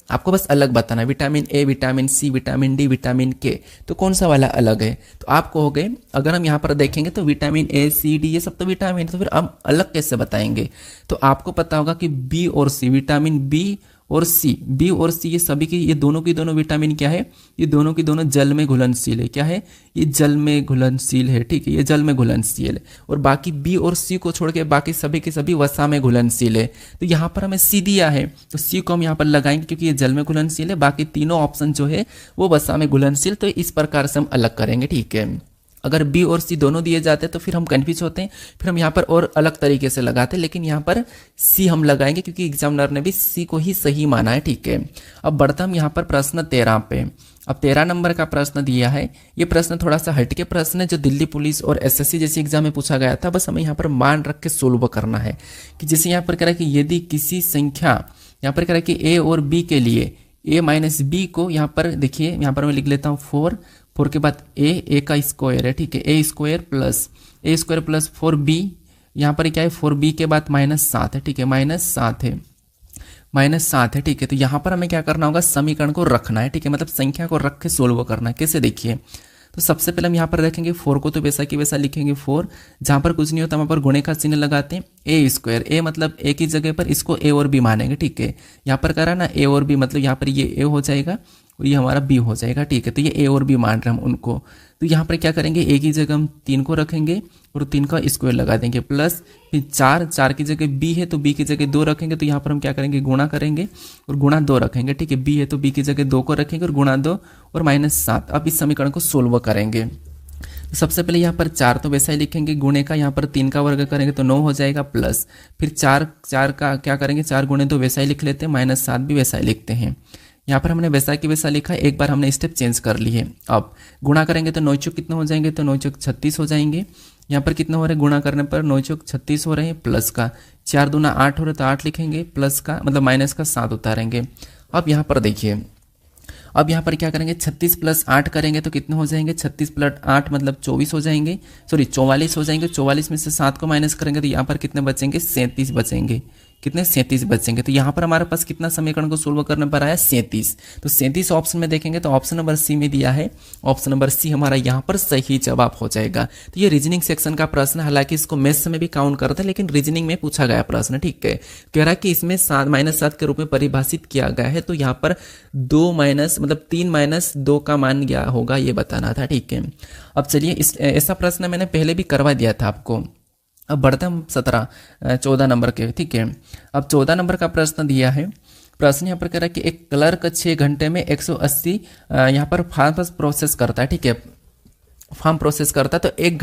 आपको बस अलग बताना है, vitamin A, vitamin C, vitamin D, vitamin K, तो कौन सा वाला अलग है। तो आपको हो गए, अगर हम यहाँ पर देखेंगे तो विटामिन ए, सी, डी ये सब तो विटामिन, तो फिर हम अलग कैसे बताएंगे। तो आपको पता होगा कि बी और सी, विटामिन बी और सी, बी और सी ये सभी की, ये दोनों की दोनों विटामिन क्या है, ये दोनों की दोनों जल में घुलनशील है। क्या है, ये जल में घुलनशील है, ठीक है, ये जल में घुलनशील है। और बाकी बी और सी को छोड़ के बाकी सभी के सभी वसा में घुलनशील है। तो यहाँ पर हमें सी दिया है, तो सी को हम यहाँ पर लगाएंगे क्योंकि ये जल में घुलनशील है। बाकी तीनों ऑप्शन जो है वो वसा में घुलनशील, तो इस प्रकार से हम अलग करेंगे, ठीक है। अगर बी और सी दोनों दिए जाते हैं तो फिर हम कन्फ्यूज होते हैं, फिर हम यहाँ पर और अलग तरीके से लगाते हैं। लेकिन यहाँ पर सी हम लगाएंगे क्योंकि एग्जामिनर ने भी सी को ही सही माना है, ठीक है। अब बढ़ता हम यहाँ पर प्रश्न 13 पे। अब 13 नंबर का प्रश्न दिया है। ये प्रश्न थोड़ा सा हटके प्रश्न है, जो दिल्ली पुलिस और एसएससी जैसे एग्जाम में पूछा गया था। बस हमें यहाँ पर मान रख के सोल्व करना है कि जैसे यहाँ पर कह रहा है कि यदि किसी संख्या, यहाँ पर कह रहा है कि ए और बी के लिए ए माइनस बी को, यहाँ पर देखिए, यहाँ पर मैं लिख लेता हूँ 4 के बाद ए का स्क्वायर है, ठीक है, ए स्क्वायर प्लस 4b, यहाँ पर क्या है 4b के बाद -7 है, ठीक है, -7 है, ठीक है। तो यहाँ पर हमें क्या करना होगा, समीकरण को रखना है, ठीक है, मतलब संख्या को रख के सोल्व करना है। कैसे, देखिए, तो सबसे पहले हम यहाँ पर रखेंगे 4 को, तो वैसा की वैसा लिखेंगे 4, जहाँ पर कुछ नहीं होता वहाँ पर गुणे का चिन्ह लगाते हैं। ए स्क्वायर, ए मतलब ए की जगह पर इसको ए और बी मानेंगे, ठीक है। यहाँ पर करा ना ए और बी, मतलब यहाँ पर ये ए हो जाएगा और ये हमारा बी हो जाएगा, ठीक है। तो ये ए और बी मान रहे हैं हम उनको। तो यहाँ पर क्या करेंगे, ए की जगह हम 3 को रखेंगे और 3 का स्क्वायर लगा देंगे, प्लस फिर 4 की जगह बी है तो बी की जगह 2 रखेंगे। तो यहाँ पर हम क्या करेंगे, गुणा करेंगे और गुणा 2 रखेंगे, ठीक है। बी है तो बी की जगह 2 को रखेंगे और गुणा 2 और -7। अब इस समीकरण को सोल्व करेंगे। तो सबसे पहले यहाँ पर 4 तो वैसा ही लिखेंगे, गुणे का यहाँ पर 3 का वर्ग करेंगे तो 9 हो जाएगा, प्लस फिर 4 का क्या करेंगे, 4 गुणे 2 वैसा ही लिख लेते हैं, -7 भी वैसा ही लिखते हैं। यहाँ पर हमने वैसा की वैसा लिखा है, एक बार हमने स्टेप चेंज कर लिए। अब गुणा करेंगे तो 9 चौक कितने हो जाएंगे, तो 9 चौक 36 हो जाएंगे। यहाँ पर कितना हो रहा है, गुणा करने पर 9 चौक 36 हो रहे हैं, प्लस का 4 दूना 8 हो रहा है तो 8 लिखेंगे, प्लस का मतलब माइनस का 7 उतारेंगे। अब यहाँ पर देखिए, अब यहाँ पर क्या करेंगे, 36 + 8 करेंगे तो कितने हो जाएंगे, 36 + 8 मतलब 24 हो जाएंगे, सॉरी 44 हो जाएंगे। 44 में से 7 को माइनस करेंगे तो यहाँ पर कितने बचेंगे, 37 बचेंगे। कितने, 37 बचेंगे। तो यहाँ पर हमारे पास कितना समीकरण को सोल्व करने पर आया, 37। तो 37 ऑप्शन में देखेंगे तो ऑप्शन नंबर सी में दिया है, ऑप्शन नंबर सी हमारा यहाँ पर सही जवाब हो जाएगा। तो ये रीजनिंग सेक्शन का प्रश्न, हालांकि इसको मैथ्स में भी काउंट करते हैं लेकिन रीजनिंग में पूछा गया प्रश्न, ठीक है। कह रहा है कि इसमें -7 के रूप में परिभाषित किया गया है, तो यहाँ पर 2 माइनस मतलब 3 - 2 का मान क्या होगा ये बताना था, ठीक है। अब चलिए ऐसा प्रश्न मैंने पहले भी करवा दिया था आपको। अब बढ़ते हम 14 नंबर के, ठीक है। अब 14 नंबर का प्रश्न दिया है। प्रश्न यहाँ पर कह रहा है कि एक क्लर्क 6 घंटे में 180 यहाँ पर फॉर्म प्रोसेस करता है, ठीक है। फॉर्म प्रोसेस करता है तो एक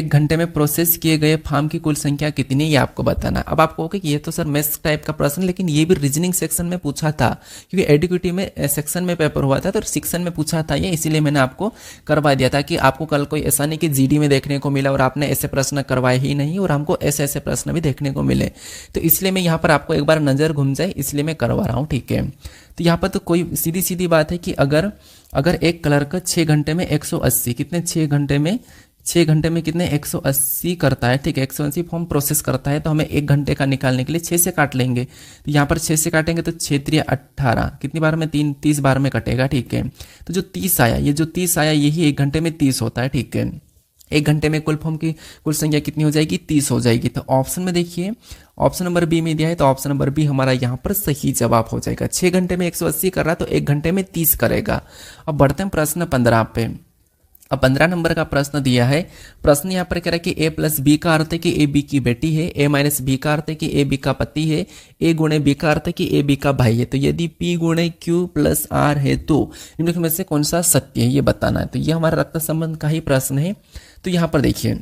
घंटे में प्रोसेस किए गए फॉर्म की कुल संख्या कितनी, ये आपको बताना। अब आपको कि ये तो सर मैथ्स टाइप का प्रश्न, लेकिन ये भी रीजनिंग सेक्शन में पूछा था, क्योंकि एडुकेटिव में सेक्शन में पेपर हुआ था तो सेक्शन में पूछा था ये, इसीलिए मैंने आपको करवा दिया था कि आपको कल कोई ऐसा नहीं कि जीडी में देखने को मिला और आपने ऐसे प्रश्न करवाए ही नहीं और हमको ऐसे ऐसे प्रश्न भी देखने को मिले। तो इसलिए मैं यहाँ पर आपको एक बार नज़र घूम जाए इसलिए मैं करवा रहा हूँ, ठीक है। तो यहाँ पर तो कोई सीधी सीधी बात है कि अगर एक क्लर्क 6 घंटे में 180 कितने 6 घंटे में कितने 180 करता है, ठीक है, 180 फॉर्म प्रोसेस करता है, तो हमें 1 घंटे का निकालने के लिए 6 से काट लेंगे। तो यहाँ पर 6 से काटेंगे तो 6 × 18 कितनी बार में 30 बार में कटेगा, ठीक है। तो जो 30 आया, ये जो 30 आया यही 1 घंटे में 30 होता है, ठीक है। 1 घंटे में कुल फॉर्म की कुल संख्या कितनी हो जाएगी, 30 हो जाएगी। तो ऑप्शन में देखिए, ऑप्शन नंबर बी में दिया है तो ऑप्शन नंबर बी हमारा यहाँ पर सही जवाब हो जाएगा। 6 घंटे में 180 कर रहा तो 1 घंटे में 30 करेगा। अब बढ़ते हैं प्रश्न 15 पे। अब 15 नंबर का प्रश्न दिया है। प्रश्न यहाँ पर कह रहा है कि a + b का अर्थ है कि a b की बेटी है, a - b का अर्थ है कि a b का पति है, a × b का अर्थ है कि a b का भाई है। तो यदि p × q + r है तो निम्नलिखित में से कौन सा सत्य है ये बताना है। तो ये हमारा रक्त संबंध का ही प्रश्न है। तो यहाँ पर देखिए,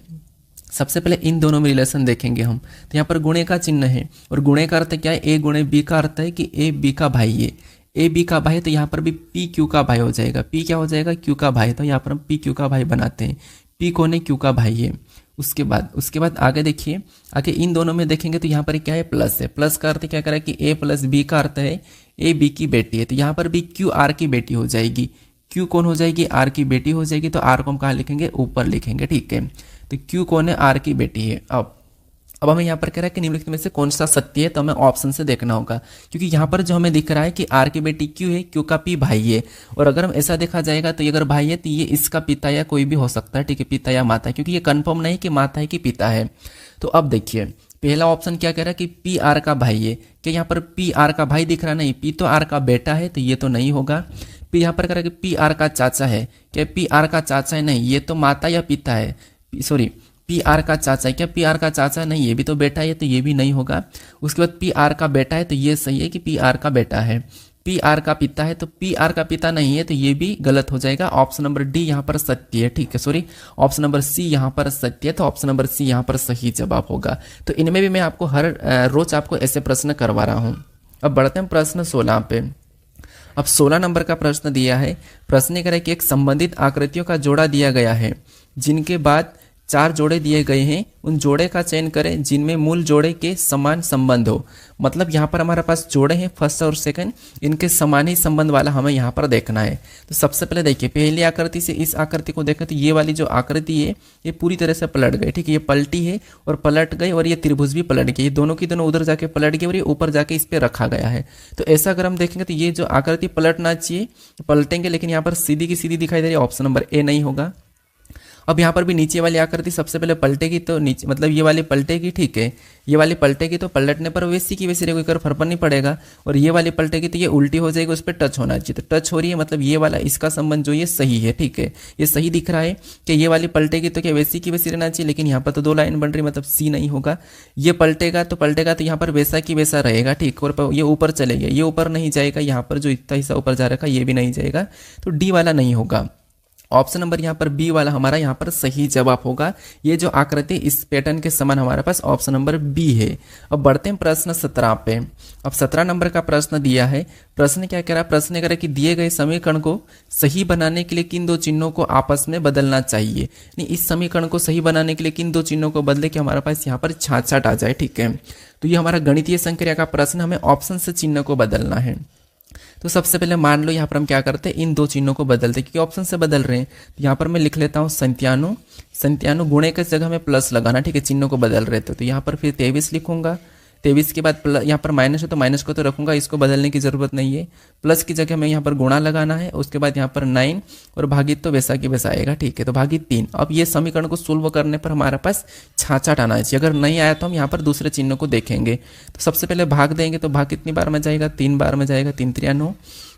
सबसे पहले इन दोनों में रिलेशन देखेंगे हम। तो यहाँ पर गुणे का चिन्ह है और गुणे का अर्थ क्या है, a × b का अर्थ है कि a b का भाई है, ए बी का भाई है, तो यहाँ पर भी पी क्यू का भाई हो जाएगा। पी क्या हो जाएगा, क्यू का भाई, तो यहाँ पर हम पी क्यू का भाई बनाते हैं। पी कौन है, क्यू का भाई है। उसके बाद आगे देखिए, आगे इन दोनों में देखेंगे तो यहाँ पर क्या है, प्लस है। प्लस का अर्थ क्या करें कि ए + बी का अर्थ है ए बी की बेटी है, तो यहाँ पर भी क्यू आर की बेटी हो जाएगी। क्यू कौन हो जाएगी, आर की बेटी हो जाएगी। तो आर को हम कहाँ लिखेंगे, ऊपर लिखेंगे, ठीक है। तो क्यू कौन है, आर की बेटी है। अब हमें यहाँ पर कह रहा है कि निम्नलिखित में से कौन सा सत्य है, तो हमें ऑप्शन से देखना होगा, क्योंकि यहाँ पर जो हमें दिख रहा है कि आर की बेटी क्यू है, क्यू का पी भाई है। और अगर हम ऐसा देखा जाएगा तो ये अगर भाई है तो ये इसका पिता या कोई भी हो सकता है, ठीक है, पिता या माता, क्योंकि ये कंफर्म नहीं कि माता है कि पिता है। तो अब देखिए, पहला ऑप्शन क्या कह रहा है कि पी आर का भाई है। क्या यहाँ पर पी आर का भाई दिख रहा नहीं, पी तो आर का बेटा है, तो ये तो नहीं होगा। फिर यहाँ पर कह रहा है कि पी आर का चाचा है। क्या पी आर का चाचा है, नहीं, ये तो माता या पिता है, सॉरी पी आर का चाचा है। क्या पी आर का चाचा नहीं, ये भी तो बेटा है, तो ये भी नहीं होगा। उसके बाद पी आर का बेटा है, तो ये सही है कि पी आर का बेटा है। पी आर का पिता है, तो पी आर का पिता नहीं है, तो ये भी गलत हो जाएगा। ऑप्शन नंबर डी यहाँ पर सत्य है, ठीक है, सॉरी ऑप्शन नंबर सी यहाँ पर सत्य है, तो ऑप्शन नंबर सी यहाँ पर सही जवाब होगा। तो इनमें भी मैं आपको हर रोज आपको ऐसे प्रश्न करवा रहा हूँ। अब बढ़ते हैं प्रश्न 16 पे। अब 16 नंबर का प्रश्न दिया है। प्रश्न ये कह रहा है कि एक संबंधित आकृतियों का जोड़ा दिया गया है, जिनके बाद 4 जोड़े दिए गए हैं। उन जोड़े का चयन करें जिनमें मूल जोड़े के समान संबंध हो। मतलब यहाँ पर हमारे पास जोड़े हैं फर्स्ट और सेकंड, इनके समान ही संबंध वाला हमें यहाँ पर देखना है। तो सबसे पहले देखिए, पहली आकृति से इस आकृति को देखें तो ये वाली जो आकृति है ये पूरी तरह से पलट गई, ठीक है, ये पलटी है और पलट गई, और ये त्रिभुज भी पलट गई। ये दोनों की दोनों उधर जाके पलट गई और ये ऊपर जाके इस पर रखा गया है। तो ऐसा अगर हम देखेंगे तो ये जो आकृति पलटना चाहिए पलटेंगे, लेकिन यहाँ पर सीधी की सीधी दिखाई दे रही है, ऑप्शन नंबर ए नहीं होगा। अब यहाँ पर भी नीचे वाली आकृति सबसे पहले पलटेगी, तो नीचे मतलब ये वाली पलटेगी, ठीक है, ये वाली पलटेगी तो पलटने पर वैसी की वैसी रहेगी, कोई फर्क नहीं पड़ेगा। और ये वाली पलटेगी तो ये उल्टी हो जाएगी, उस पर टच होना चाहिए, तो टच हो रही है, मतलब ये वाला इसका संबंध जो ये सही है, ठीक है, ये सही दिख रहा है कि ये वाली पलटेगी तो क्या वैसी की वैसी रहना चाहिए, लेकिन यहाँ पर तो 2 लाइन बन रही, मतलब सी नहीं होगा। ये पलटेगा तो यहाँ पर वैसा की वैसा रहेगा, ठीक, और ये ऊपर चलेगा, ये ऊपर नहीं जाएगा, यहाँ पर जो इतना हिस्सा ऊपर जा रखा ये भी नहीं जाएगा, तो डी वाला नहीं होगा। ऑप्शन नंबर यहाँ पर बी वाला हमारा यहाँ पर सही जवाब होगा। ये जो आकृति इस पैटर्न के समान हमारे पास ऑप्शन नंबर बी है। अब बढ़ते हैं प्रश्न 17 पे। अब 17 नंबर का प्रश्न दिया है। प्रश्न क्या कह रहा है? प्रश्न कह रहा है कि दिए गए समीकरण को सही बनाने के लिए किन दो चिन्हों को आपस में बदलना चाहिए। यानी इस समीकरण को सही बनाने के लिए किन दो चिन्हों को बदले कि हमारे पास यहाँ पर छाछाट आ जाए। ठीक है, तो ये हमारा गणितीय संक्रिया का प्रश्न, हमें ऑप्शन से चिन्ह को बदलना है। तो सबसे पहले मान लो यहाँ पर हम क्या करते हैं, इन दो चिन्हों को बदलते, क्योंकि ऑप्शन से बदल रहे हैं। तो यहाँ पर मैं लिख लेता हूँ 97 गुणे के जगह में प्लस लगाना। ठीक है, चिन्हों को बदल रहे थे। तो यहाँ पर फिर 23 लिखूंगा। 23 के बाद यहाँ पर माइनस है तो माइनस को तो रखूंगा, इसको बदलने की जरूरत नहीं है। प्लस की जगह में यहाँ पर गुणा लगाना है। उसके बाद यहाँ पर 9 और भागित तो वैसा की वैसा आएगा। ठीक है, तो भागित 3। अब ये समीकरण को सोल्व करने पर हमारे पास छाछाट आना चाहिए। अगर नहीं आया तो हम यहाँ पर दूसरे चिन्हों को देखेंगे। तो सबसे पहले भाग देंगे, तो भाग कितनी बार में जाएगा? 3 बार में जाएगा। 3 3 9।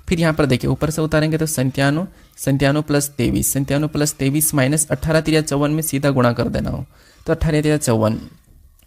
फिर यहाँ पर देखिए ऊपर से उतारेंगे तो 97 प्लस 23 माइनस 18 3 54 में सीधा गुणा कर देना हो तो 18 3 54।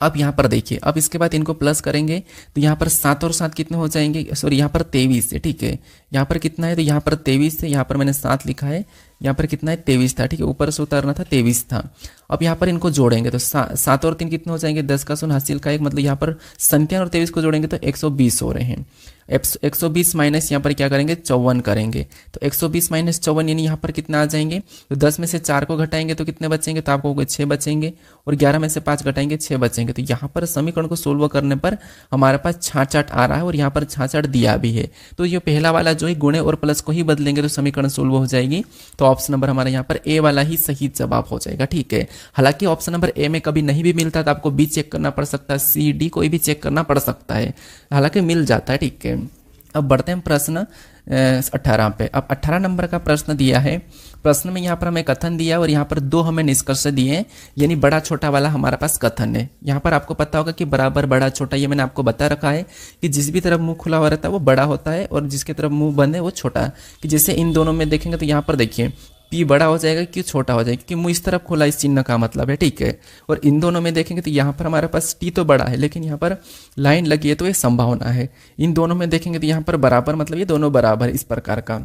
अब यहाँ पर देखिए, अब इसके बाद इनको प्लस करेंगे तो यहाँ पर 7 और 7 कितने हो जाएंगे? सॉरी, यहाँ पर 23 है। ठीक है, यहाँ पर कितना है? तो यहाँ पर 23 है। यहाँ पर मैंने 7 लिखा है, यहाँ पर कितना है? 23 था। ठीक है, ऊपर से उतारना था, 23 था। अब यहाँ पर इनको जोड़ेंगे तो 7 और 3 कितने हो जाएंगे? 10 का 0 हासिल का 1, मतलब यहाँ पर 97 और 23 को जोड़ेंगे तो 120 हो रहे हैं। 120 माइनस यहाँ पर क्या करेंगे? 54 करेंगे। तो 120 माइनस 54 यानी यहाँ पर कितना आ जाएंगे? तो 10 में से 4 को घटाएंगे तो कितने बचेंगे? तो आपको 6 बचेंगे। और 11 में से 5 घटाएंगे 6 बचेंगे। तो यहाँ पर समीकरण को सोल्व करने पर हमारे पास छाछाट आ रहा है और यहाँ पर छाछाट दिया भी है। तो ये पहला वाला जो है गुणे और प्लस को ही बदलेंगे तो समीकरण सोल्व हो जाएगी। तो ऑप्शन नंबर हमारा यहाँ पर ए वाला ही सही जवाब हो जाएगा। ठीक है, हालांकि ऑप्शन नंबर ए में कभी नहीं भी मिलता तो आपको बी चेक करना पड़ सकता है, सी डी कोई भी चेक करना पड़ सकता है, हालांकि मिल जाता है। ठीक है, अब बढ़ते हैं प्रश्न 18 पे। अब 18 नंबर का प्रश्न दिया है। प्रश्न में यहाँ पर हमें कथन दिया और यहाँ पर 2 हमें निष्कर्ष दिए हैं, यानी बड़ा छोटा वाला हमारे पास कथन है। यहाँ पर आपको पता होगा कि बराबर बड़ा छोटा, ये मैंने आपको बता रखा है कि जिस भी तरफ मुंह खुला हुआ रहता है वो बड़ा होता है और जिसकी तरफ मुंह बंद है वो छोटा। कि जैसे इन दोनों में देखेंगे तो यहाँ पर देखिए पी बड़ा हो जाएगा, क्यों छोटा हो जाएगा? क्योंकि मुंह इस तरफ खुला, इस चिन्ह का मतलब है। ठीक है, और इन दोनों में देखेंगे तो यहाँ पर हमारे पास टी तो बड़ा है लेकिन यहाँ पर लाइन लगी है तो ये संभावना है। इन दोनों में देखेंगे तो यहाँ पर बराबर, मतलब ये दोनों बराबर इस प्रकार का।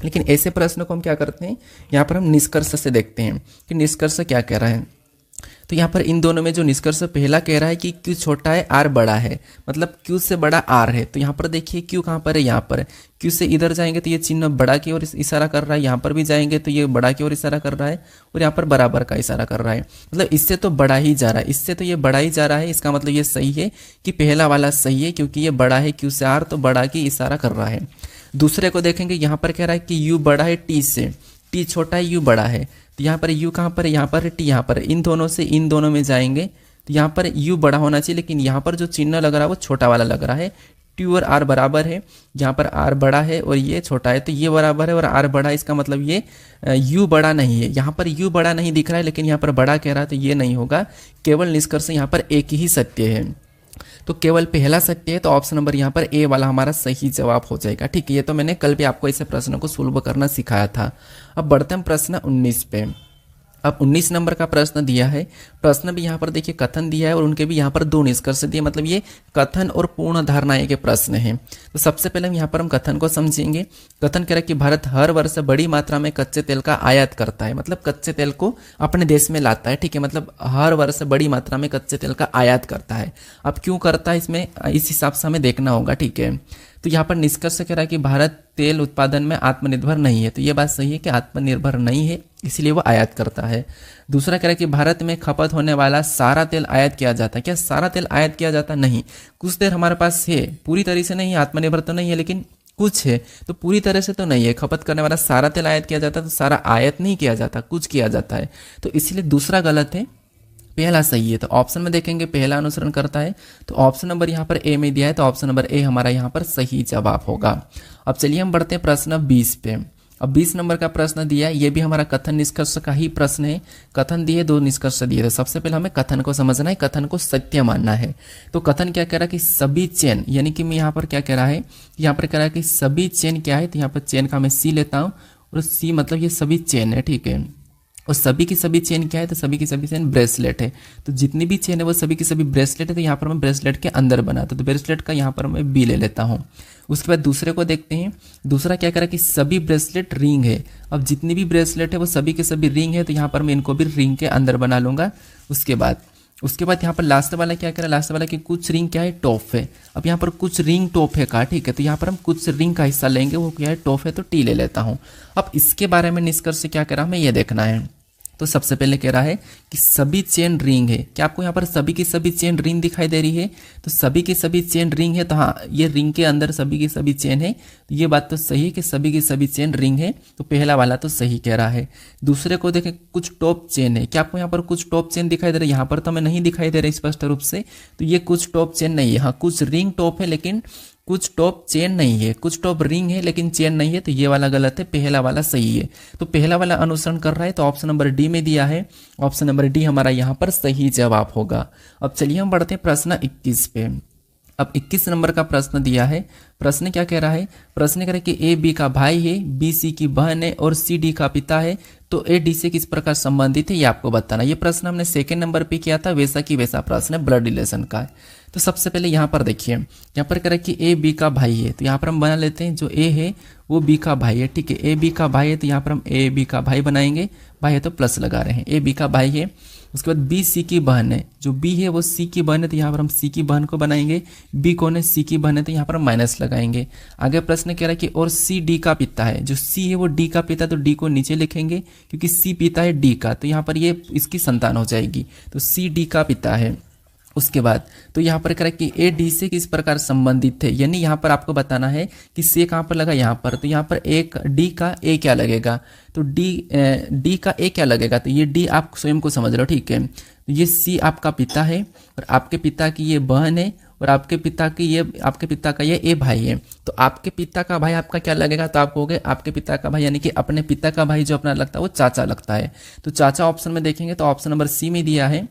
लेकिन ऐसे प्रश्न को हम क्या करते हैं, यहाँ पर हम निष्कर्ष से देखते हैं कि निष्कर्ष क्या कह रहा है। तो यहाँ पर इन दोनों में जो निष्कर्ष पहला कह रहा है कि क्यू छोटा है आर बड़ा है, मतलब क्यू से बड़ा आर है। तो यहाँ पर देखिए क्यू कहाँ पर है? यहाँ पर। क्यू से इधर जाएंगे तो ये चिन्ह बड़ा की ओर इशारा कर रहा है, यहाँ पर भी जाएंगे तो ये बड़ा की ओर इशारा कर रहा है और यहाँ पर बराबर का इशारा कर रहा है। मतलब इससे तो बड़ा ही जा रहा है, इससे तो ये बड़ा ही जा रहा है। इसका मतलब ये सही है कि पहला वाला सही है क्योंकि ये बड़ा है क्यू से आर, तो बड़ा की इशारा कर रहा है। दूसरे को देखेंगे, यहाँ पर कह रहा है कि यू बड़ा है टी से, टी छोटा है यू बड़ा है। तो यहाँ पर यू कहाँ पर है? यहाँ पर है, टी यहाँ पर। इन दोनों से इन दोनों में जाएंगे तो यहाँ पर यू बड़ा होना चाहिए, लेकिन यहाँ पर जो चिन्ह लग रहा है वो छोटा वाला लग रहा है। टी और आर बराबर है, यहाँ पर आर बड़ा है और ये छोटा है, तो ये बराबर है और आर बड़ा है। इसका मतलब ये यू बड़ा नहीं है। यहाँ पर यू बड़ा नहीं दिख रहा है लेकिन यहाँ पर बड़ा कह रहा है, तो ये नहीं होगा। केवल निष्कर्ष यहाँ पर एक ही सत्य है, तो केवल पहला सत्य है। तो ऑप्शन नंबर यहाँ पर ए वाला हमारा सही जवाब हो जाएगा। ठीक है, ये तो मैंने कल भी आपको ऐसे प्रश्नों को सोल्व करना सिखाया था। अब बढ़ते हैं प्रश्न 19 पे। अब 19 नंबर का प्रश्न दिया है। प्रश्न भी यहाँ पर देखिए कथन दिया है और उनके भी यहाँ पर 2 निष्कर्ष दिए, मतलब ये कथन और पूर्ण धारणाएं के प्रश्न हैं। तो सबसे पहले यहाँ पर हम कथन को समझेंगे। कथन कह रहा है कि भारत हर वर्ष बड़ी मात्रा में कच्चे तेल का आयात करता है, मतलब कच्चे तेल को अपने देश में लाता है। ठीक है, मतलब हर वर्ष बड़ी मात्रा में कच्चे तेल का आयात करता है। अब क्यों करता है इसमें, इस हिसाब से हमें देखना होगा। ठीक है, तो यहाँ पर निष्कर्ष कह रहा है कि भारत तेल उत्पादन में आत्मनिर्भर नहीं है। तो ये बात सही है कि आत्मनिर्भर नहीं है, इसलिए वो आयात करता है। दूसरा कह रहा है कि भारत में खपत होने वाला सारा तेल आयात किया जाता है। क्या सारा तेल आयात किया जाता? नहीं, कुछ तेल हमारे पास है, पूरी तरह से नहीं है, आत्मनिर्भर तो नहीं है लेकिन कुछ है, तो पूरी तरह से तो नहीं है। खपत करने वाला सारा तेल आयात किया जाता है, तो सारा आयात नहीं किया जाता, कुछ किया जाता है। तो इसलिए दूसरा गलत है, पहला सही है। तो ऑप्शन में देखेंगे पहला अनुसरण करता है, तो ऑप्शन नंबर यहाँ पर ए में दिया है, तो ऑप्शन नंबर ए हमारा यहाँ पर सही जवाब होगा। अब चलिए हम बढ़ते हैं प्रश्न 20 पे। अब 20 नंबर का प्रश्न दिया है, ये भी हमारा कथन निष्कर्ष का ही प्रश्न है। कथन दिए, 2 निष्कर्ष दिए। तो सबसे पहले हमें कथन को समझना है, कथन को सत्य मानना है। तो कथन क्या कह रहा है कि सभी चेन, यानी कि मैं यहाँ पर क्या कह रहा है, यहाँ पर कह रहा है कि सभी चेन क्या है, तो यहाँ पर चेन का मैं सी लेता हूँ और सी मतलब ये सभी चेन है। ठीक है, और सभी की सभी चेन क्या है, तो सभी की सभी चेन ब्रेसलेट है। तो जितनी भी चेन है वो सभी की सभी ब्रेसलेट है, तो यहाँ पर मैं ब्रेसलेट के अंदर बनाता हूँ, तो ब्रेसलेट का यहाँ पर मैं बी ले लेता हूँ। उसके बाद दूसरे को देखते हैं। दूसरा क्या करा कि सभी ब्रेसलेट रिंग है। अब जितनी भी ब्रेसलेट है वो सभी के सभी रिंग है, तो यहाँ पर मैं इनको भी रिंग के अंदर बना लूँगा। उसके बाद यहाँ पर लास्ट वाला क्या करा, लास्ट वाला कि कुछ रिंग क्या है, टॉप है। अब यहाँ पर कुछ रिंग टॉप है का, ठीक है, तो यहाँ पर हम कुछ रिंग का हिस्सा लेंगे, वो क्या है, टॉप है, तो टी ले लेता हूँ। अब इसके बारे में निष्कर्ष से क्या करा हमें ये देखना है। तो सबसे पहले कह रहा है कि सभी चेन रिंग है। क्या आपको यहाँ पर सभी की सभी चेन रिंग दिखाई दे रही है? तो सभी की सभी चेन रिंग है, तो हाँ ये रिंग के अंदर सभी की सभी चेन है, तो ये बात तो सही है कि सभी की सभी चेन रिंग है, तो पहला वाला तो सही कह रहा है। दूसरे को देखें, कुछ टॉप चेन है। क्या आपको यहाँ पर कुछ टॉप चेन दिखाई दे रहा है? यहाँ पर तो हमें नहीं दिखाई दे रहा स्पष्ट रूप से, तो ये कुछ टॉप चेन नहीं है। हाँ कुछ रिंग टॉप है लेकिन कुछ टॉप चेन नहीं है, कुछ टॉप रिंग है लेकिन चेन नहीं है, तो ये वाला गलत है, पहला वाला सही है। तो पहला वाला अनुसरण कर रहा है, तो ऑप्शन नंबर डी में दिया है, ऑप्शन नंबर डी हमारा यहाँ पर सही जवाब होगा। अब चलिए हम बढ़ते हैं प्रश्न 21 पे। अब 21 नंबर का प्रश्न दिया है। प्रश्न क्या कह रहा है? प्रश्न कह रहा है कि ए बी का भाई है, बी सी की बहन है और सी डी का पिता है, तो ए डी से किस प्रकार संबंधित है ये आपको बताना। ये प्रश्न हमने सेकंड नंबर पे किया था, वैसा की वैसा प्रश्न है, ब्लड रिलेशन का है। तो सबसे पहले यहाँ पर देखिए, यहाँ पर कह रहा है कि ए बी का भाई है, तो यहाँ पर हम बना लेते हैं, जो ए है वो बी का भाई है, ठीक है, ए बी का भाई है, तो यहाँ पर हम ए बी का भाई बनाएंगे, भाई है तो प्लस लगा रहे हैं, ए बी का भाई है। उसके बाद बी सी की बहन है, जो बी है वो सी की बहन है, तो यहाँ पर हम सी की बहन को बनाएंगे, बी कौन है, सी की बहन है, तो यहाँ पर हम माइनस लगाएंगे। आगे प्रश्न कह रहा है कि और सी डी का पिता है, जो सी है वो डी का पिता, तो डी को नीचे लिखेंगे क्योंकि सी पिता है डी का, तो यहाँ पर ये इसकी संतान हो जाएगी, तो सी डी का पिता है। उसके बाद तो यहाँ पर कह कि ए डी से किस प्रकार संबंधित है, यानी यहाँ पर आपको बताना है कि से कहाँ पर लगा, यहाँ पर, तो यहाँ पर एक डी का ए क्या लगेगा, तो डी का ए क्या लगेगा, तो ये डी आप स्वयं को समझ लो, ठीक है। तो ये सी आपका पिता है और आपके पिता की ये बहन है और आपके पिता का ये ए भाई है, तो आपके पिता का भाई आपका क्या लगेगा, तो आप कहोगे आपके पिता का भाई यानी कि अपने पिता का भाई जो अपना लगता है वो चाचा लगता है, तो चाचा ऑप्शन में देखेंगे तो ऑप्शन नंबर सी में दिया है,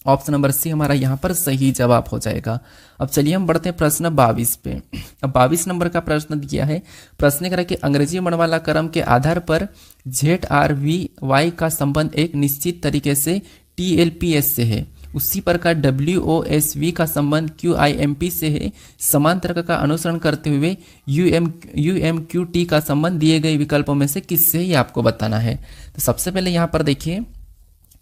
ऑप्शन नंबर सी हमारा यहाँ पर सही जवाब हो जाएगा। अब चलिए हम बढ़ते हैं प्रश्न 22 पे। अब 22 नंबर का प्रश्न दिया है। प्रश्न कह रहा है कि अंग्रेजी वर्णमाला क्रम के आधार पर ZRVY का संबंध एक निश्चित तरीके से TLPS से है, उसी प्रकार WOSV का संबंध QIMP से है। समान तर्क का अनुसरण करते हुए UMQT का संबंध दिए गए विकल्पों में से किससे, ये आपको बताना है। तो सबसे पहले यहाँ पर देखिए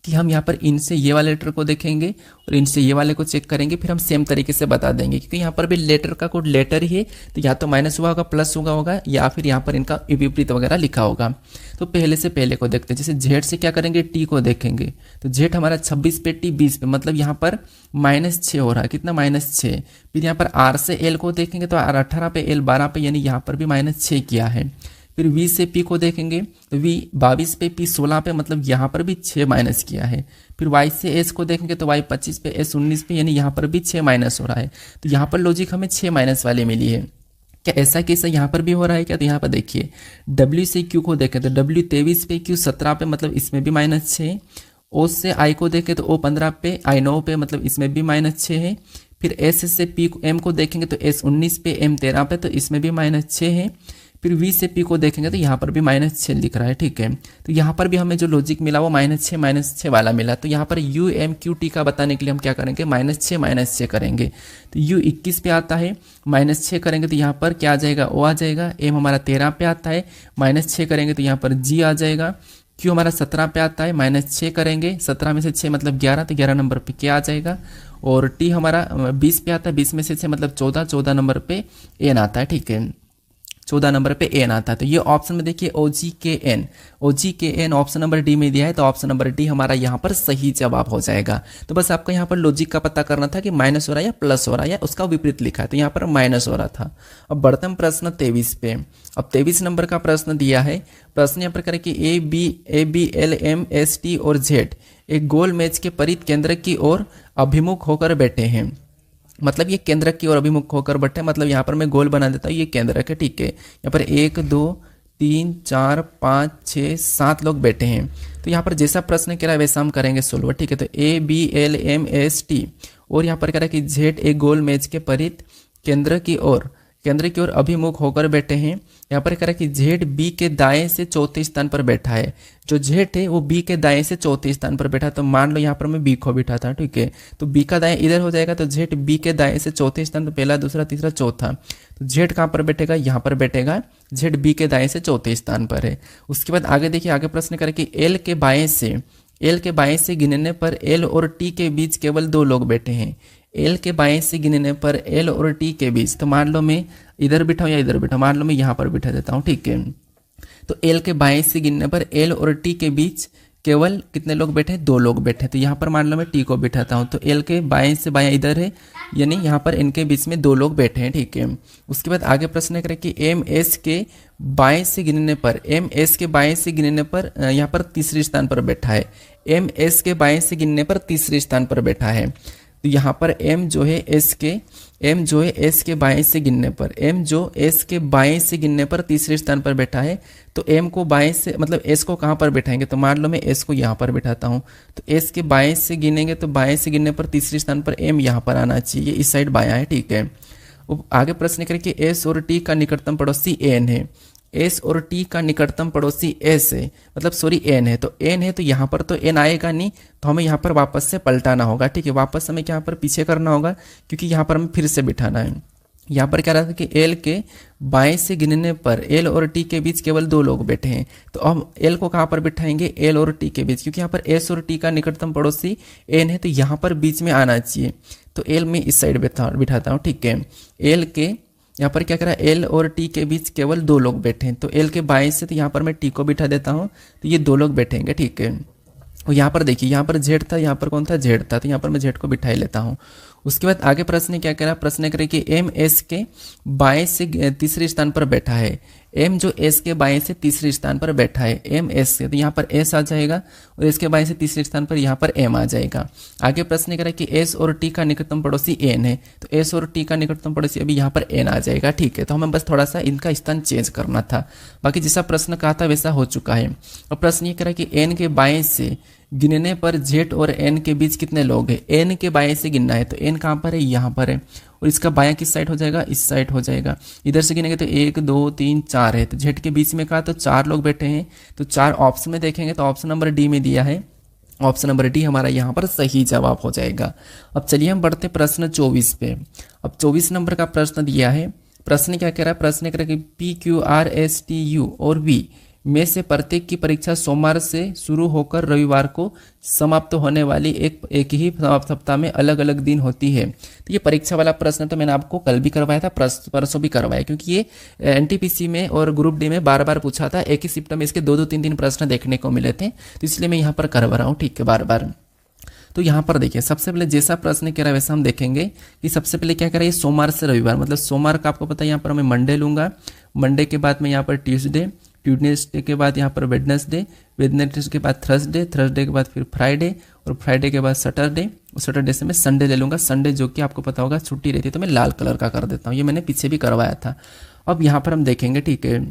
कि हम यहाँ पर इनसे ये वाले लेटर को देखेंगे और इनसे ये वाले को चेक करेंगे, फिर हम सेम तरीके से बता देंगे, क्योंकि यहाँ पर भी लेटर का कोड लेटर ही है, तो या तो माइनस हुआ होगा, प्लस हुआ होगा, या फिर यहाँ पर इनका विपरीत वगैरह लिखा होगा। तो पहले से पहले को देखते हैं, जैसे जेड से क्या करेंगे, टी को देखेंगे, तो जेड हमारा 26 पे, टी 20 पे, मतलब यहाँ पर -6 हो रहा है, कितना, -6। फिर यहाँ पर आर से एल को देखेंगे तो आर 18 पे, एल 12 पे, यानी यहाँ पर भी -6 किया है। फिर V से P को देखेंगे तो V 22 पे, P 16 पे, मतलब यहाँ पर भी 6 माइनस किया है। फिर Y से S को देखेंगे तो Y 25 पे, S 19 पे, यानी यहाँ पर भी 6 माइनस हो रहा है। तो यहाँ पर लॉजिक हमें 6 माइनस वाले मिली है। क्या ऐसा कैसा यहाँ पर भी हो रहा है क्या? तो यहाँ पर देखिए W से Q को देखें तो W 23 पे, Q 17 पे, मतलब इसमें भी -6। O से I को देखें तो O 15 पे, I 9 पे, मतलब इसमें भी -6 है। फिर S से P M को देखेंगे तो S 19 पे, M 13 पे, तो इसमें भी -6 है। फिर V से P को देखेंगे तो यहाँ पर भी -6 लिख रहा है, ठीक है। तो यहाँ पर भी हमें जो लॉजिक मिला वो -6 वाला मिला। तो यहाँ पर UMQT का बताने के लिए हम क्या करेंगे, -6 करेंगे। तो U 21 पे आता है, -6 करेंगे तो यहाँ पर क्या आ जाएगा, O आ जाएगा। M हमारा 13 पे आता है, -6 करेंगे तो यहाँ पर G आ जाएगा। Q हमारा 17 पे आता है, -6 करेंगे, 17 में से 6 मतलब 11, तो 11 नंबर पे क्या आ जाएगा। और T हमारा 20 पे आता है, 20 में से 6 मतलब 14 नंबर पे N आता है, ठीक है, 14 नंबर पे एन आता है। तो ये ऑप्शन में देखिए OGKN ऑप्शन नंबर डी में दिया है, तो ऑप्शन नंबर डी हमारा यहाँ पर सही जवाब हो जाएगा। तो बस आपको यहाँ पर लॉजिक का पता करना था कि माइनस हो रहा है या प्लस हो रहा है या उसका विपरीत लिखा है, तो यहाँ पर माइनस हो रहा था। अब बढ़ते हैं प्रश्न 23 पे। अब 23 नंबर का प्रश्न दिया है। प्रश्न यहाँ पर करें कि ABLMST और Z एक गोल मेज के परिध केंद्र की ओर अभिमुख होकर बैठे हैं, मतलब ये केंद्रक की ओर अभिमुख होकर बैठे, मतलब यहाँ पर मैं गोल बना देता हूँ, ये केंद्रक है, ठीक है। यहाँ पर 1 2 3 4 5 6 7 लोग बैठे हैं। तो यहाँ पर जैसा प्रश्न कह रहा है वैसा हम करेंगे सोल्व, ठीक है। तो ABLMST और यहाँ पर कह रहा है कि Z एक गोल मेज के परिध केंद्र की ओर केंद्र की ओर अभिमुख होकर बैठे हैं। यहाँ पर कह रहा है कि जेड बी के दाएं से चौथे स्थान पर बैठा है। जो जेड है वो बी के दाएं से चौथे स्थान पर बैठा, तो मान लो यहाँ पर मैं बी को बिठा था, ठीक है। तो बी का दाएं इधर हो जाएगा, तो जेड बी के दाएं से चौथे स्थान पर, पहला दूसरा तीसरा चौथा, तो जेड कहाँ पर बैठेगा, यहाँ पर बैठेगा। जेड बी के दाएं से चौथे स्थान पर है। उसके बाद आगे देखिए, आगे प्रश्न करें कि एल के बाएं से गिनने पर एल और टी के बीच केवल 2 लोग बैठे हैं। एल के बाएं से गिनने पर एल और टी के बीच, तो मान लो मैं इधर बिठाऊं या इधर बिठाऊं, मान लो मैं यहाँ पर बिठा देता हूँ, ठीक है। तो एल के बाएं से गिनने पर एल और टी के बीच केवल कितने लोग बैठे हैं, 2 लोग बैठे हैं। तो यहाँ पर मान लो मैं टी को बिठाता हूँ, तो एल के बाएं से बायां इधर है, यानी यहाँ पर इनके बीच में 2 लोग बैठे हैं, ठीक है। उसके बाद आगे प्रश्न करें कि एम एस के बाएं से गिनने पर, एम एस के बाएं से गिनने पर यहाँ पर तीसरे स्थान पर बैठा है। एम एस के बाएं से गिनने पर तीसरे स्थान पर बैठा है। तो यहाँ पर एम जो है एस के बाएं से गिनने पर, एम जो एस के बाएं से गिनने पर तीसरे स्थान पर बैठा है। तो एम को बाएं से, मतलब एस को कहाँ पर बैठाएंगे, तो मान लो मैं एस को यहाँ पर बैठाता हूँ। तो एस के बाएं से गिनेंगे, तो बाएं से गिनने पर तीसरे स्थान पर एम यहाँ पर आना चाहिए, इस साइड बायां है, ठीक है। आगे प्रश्न करें कि एस और टी का निकटतम पड़ोसी एन है। एस और टी का निकटतम पड़ोसी एस है, मतलब सॉरी एन है। तो एन है, तो यहाँ पर तो एन आएगा नहीं, तो हमें यहाँ पर वापस से पलटाना होगा, ठीक है। वापस हमें यहाँ पर पीछे करना होगा, क्योंकि यहाँ पर हमें फिर से बिठाना है। यहाँ पर क्या रहा था कि एल के बाएं से गिनने पर एल और टी के बीच केवल 2 लोग बैठे हैं। तो अब एल को कहाँ पर बिठाएंगे, एल और टी के बीच, क्योंकि यहाँ पर एस और टी का निकटतम पड़ोसी एन है, तो यहाँ पर बीच में आना चाहिए। तो एल में इस साइड बिठाता हूँ, ठीक है। एल के यहाँ पर क्या करा, एल और टी के बीच केवल 2 लोग बैठे हैं। तो एल के बाएं से, तो यहाँ पर मैं टी को बिठा देता हूँ, तो ये 2 लोग बैठेंगे, ठीक है। और यहाँ पर देखिए, यहाँ पर जेड था, यहाँ पर कौन था, जेड था, तो यहाँ पर मैं जेड को बिठा लेता हूँ। उसके बाद आगे प्रश्न क्या करा, प्रश्न करें कि एम एस के बाएं से तीसरे स्थान पर बैठा है। एम जो एस के बाएं से तीसरे स्थान पर बैठा है, एम एस से, तो यहाँ पर एस आ जाएगा, और एस के बाएं से तीसरे स्थान पर यहाँ पर एम आ जाएगा। आगे प्रश्न करें कि एस और टी का निकटतम पड़ोसी एन है। तो एस और टी का निकटतम पड़ोसी अभी यहाँ पर एन आ जाएगा, ठीक है। तो हमें बस थोड़ा सा इनका स्थान चेंज करना था, बाकी जैसा प्रश्न कहा था वैसा हो चुका है। और प्रश्न ये करा कि एन के बाएं से गिनने पर जेड और एन के बीच कितने लोग हैं। एन के बाएं से गिनना है, तो एन कहाँ पर है, यहाँ पर है, और इसका बायां किस साइड हो जाएगा, इस साइड हो जाएगा। इधर से गिनेंगे तो 1 2 3 4 है, तो जेड के बीच में कहा तो 4 लोग बैठे हैं। तो 4 ऑप्शन में देखेंगे तो ऑप्शन नंबर डी में दिया है, ऑप्शन नंबर डी हमारा यहाँ पर सही जवाब हो जाएगा। अब चलिए हम बढ़ते प्रश्न 24 पे। अब 24 नंबर का प्रश्न दिया है। प्रश्न क्या कह रहा है, प्रश्न कह रहा है कि P Q R S T U और वी में से प्रत्येक की परीक्षा सोमवार से शुरू होकर रविवार को समाप्त होने वाली एक ही सप्ताह में अलग अलग दिन होती है। तो ये परीक्षा वाला प्रश्न तो मैंने आपको कल भी करवाया था, परसों भी करवाया, क्योंकि ये एनटीपीसी में और ग्रुप डी में बार बार पूछा था। एक ही शिफ्ट में इसके 2-3 प्रश्न देखने को मिले थे, तो इसलिए मैं यहाँ पर करवा रहा हूँ, ठीक है, बार बार। तो यहाँ पर देखिए, सबसे पहले जैसा प्रश्न कह रहा है वैसा हम देखेंगे कि सबसे पहले क्या कह रहा है, सोमवार से रविवार, मतलब सोमवार का आपको पता है यहाँ पर मैं मंडे लूंगा, मंडे के बाद मैं यहाँ पर ट्यूसडे के बाद यहाँ पर वेडनेसडे के बाद थर्सडे के बाद फिर फ्राइडे, और फ्राइडे के बाद सैटरडे से मैं संडे ले लूँगा। संडे जो कि आपको पता होगा छुट्टी रहती है, तो मैं लाल कलर का कर देता हूँ, ये मैंने पीछे भी करवाया था। अब यहाँ पर हम देखेंगे, ठीक है।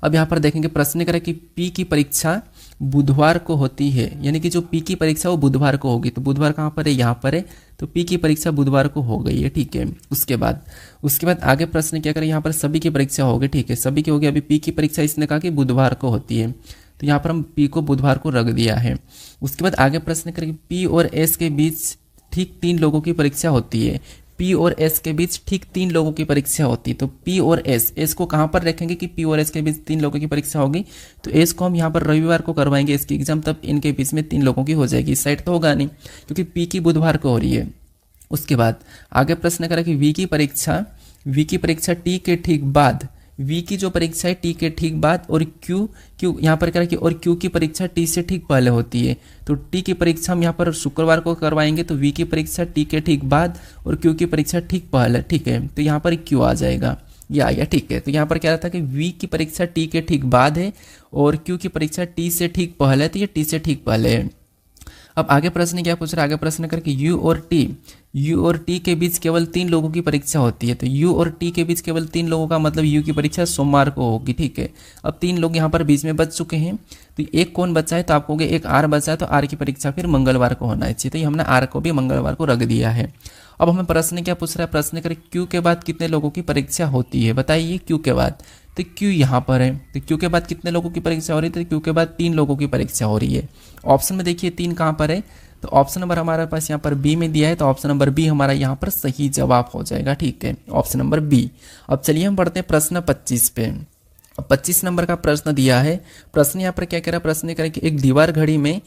अब यहाँ पर देखेंगे, प्रश्न करें कि पी की परीक्षा बुधवार को होती है, यानी कि जो पी की परीक्षा वो बुधवार को होगी। तो बुधवार कहाँ पर है, यहाँ पर है, तो पी की परीक्षा बुधवार को हो गई है, ठीक है। उसके बाद आगे प्रश्न क्या करें, यहाँ पर सभी की परीक्षा होगी, ठीक है, सभी की होगी। अभी पी की परीक्षा इसने कहा कि बुधवार को होती है, तो यहाँ पर हम पी को बुधवार को रख दिया है। उसके बाद आगे प्रश्न करें, पी और एस के बीच ठीक 3 लोगों की परीक्षा होती है। पी और एस के बीच ठीक 3 लोगों की परीक्षा होती है। तो पी और एस को कहाँ पर रखेंगे कि पी और एस के बीच 3 लोगों की परीक्षा होगी। तो एस को हम यहाँ पर रविवार को करवाएंगे इसकी एग्जाम, तब इनके बीच में 3 लोगों की हो जाएगी। इस साइड तो होगा नहीं, क्योंकि पी की बुधवार को हो रही है। उसके बाद आगे प्रश्न करें कि वी की परीक्षा टी के ठीक बाद, वी की जो परीक्षा है टी के ठीक बाद, और क्यू यहाँ पर करें कि और क्यू की परीक्षा टी से ठीक पहले होती है। तो टी की परीक्षा हम यहाँ पर शुक्रवार को करवाएंगे, तो वी की परीक्षा टी के ठीक बाद और क्यू की परीक्षा ठीक पहले, ठीक है। तो यहाँ पर क्यू आ जाएगा, ये आ गया, ठीक है। तो यहाँ पर क्या था कि वी की परीक्षा टी के ठीक बाद है और क्यू की परीक्षा टी से ठीक पहले है, तो ये टी से ठीक पहले है। अब आगे प्रश्न क्या पूछ रहा है, आगे प्रश्न करके यू और टी के बीच केवल 3 लोगों की परीक्षा होती है। तो यू और टी के बीच केवल 3 लोगों का मतलब यू की परीक्षा सोमवार को होगी, ठीक है। अब 3 लोग यहाँ पर बीच में बच चुके हैं, तो एक कौन बचा है, तो आप कहोगे एक आर बचा है, तो आर की परीक्षा फिर मंगलवार को होना चाहिए। तो ये हमने आर को भी मंगलवार को रख दिया है। अब हमें प्रश्न क्या पूछ रहा है, प्रश्न करें क्यू के बाद कितने लोगों की परीक्षा होती है, बताइए क्यू के बाद। तो क्यू यहाँ पर है, तो क्यू के बाद कितने लोगों की परीक्षा हो रही है, तो क्यू के बाद 3 लोगों की परीक्षा हो रही है। ऑप्शन में देखिए 3 कहाँ पर है, तो ऑप्शन नंबर हमारे पास यहाँ पर बी में दिया है, तो ऑप्शन नंबर बी हमारा यहाँ पर सही जवाब हो जाएगा, ठीक है, ऑप्शन नंबर बी। अब चलिए हम पढ़ते हैं प्रश्न 25 पे। अब 25 नंबर का प्रश्न दिया है। प्रश्न यहाँ पर क्या कह रहा है, प्रश्न करें कि एक दीवार घड़ी में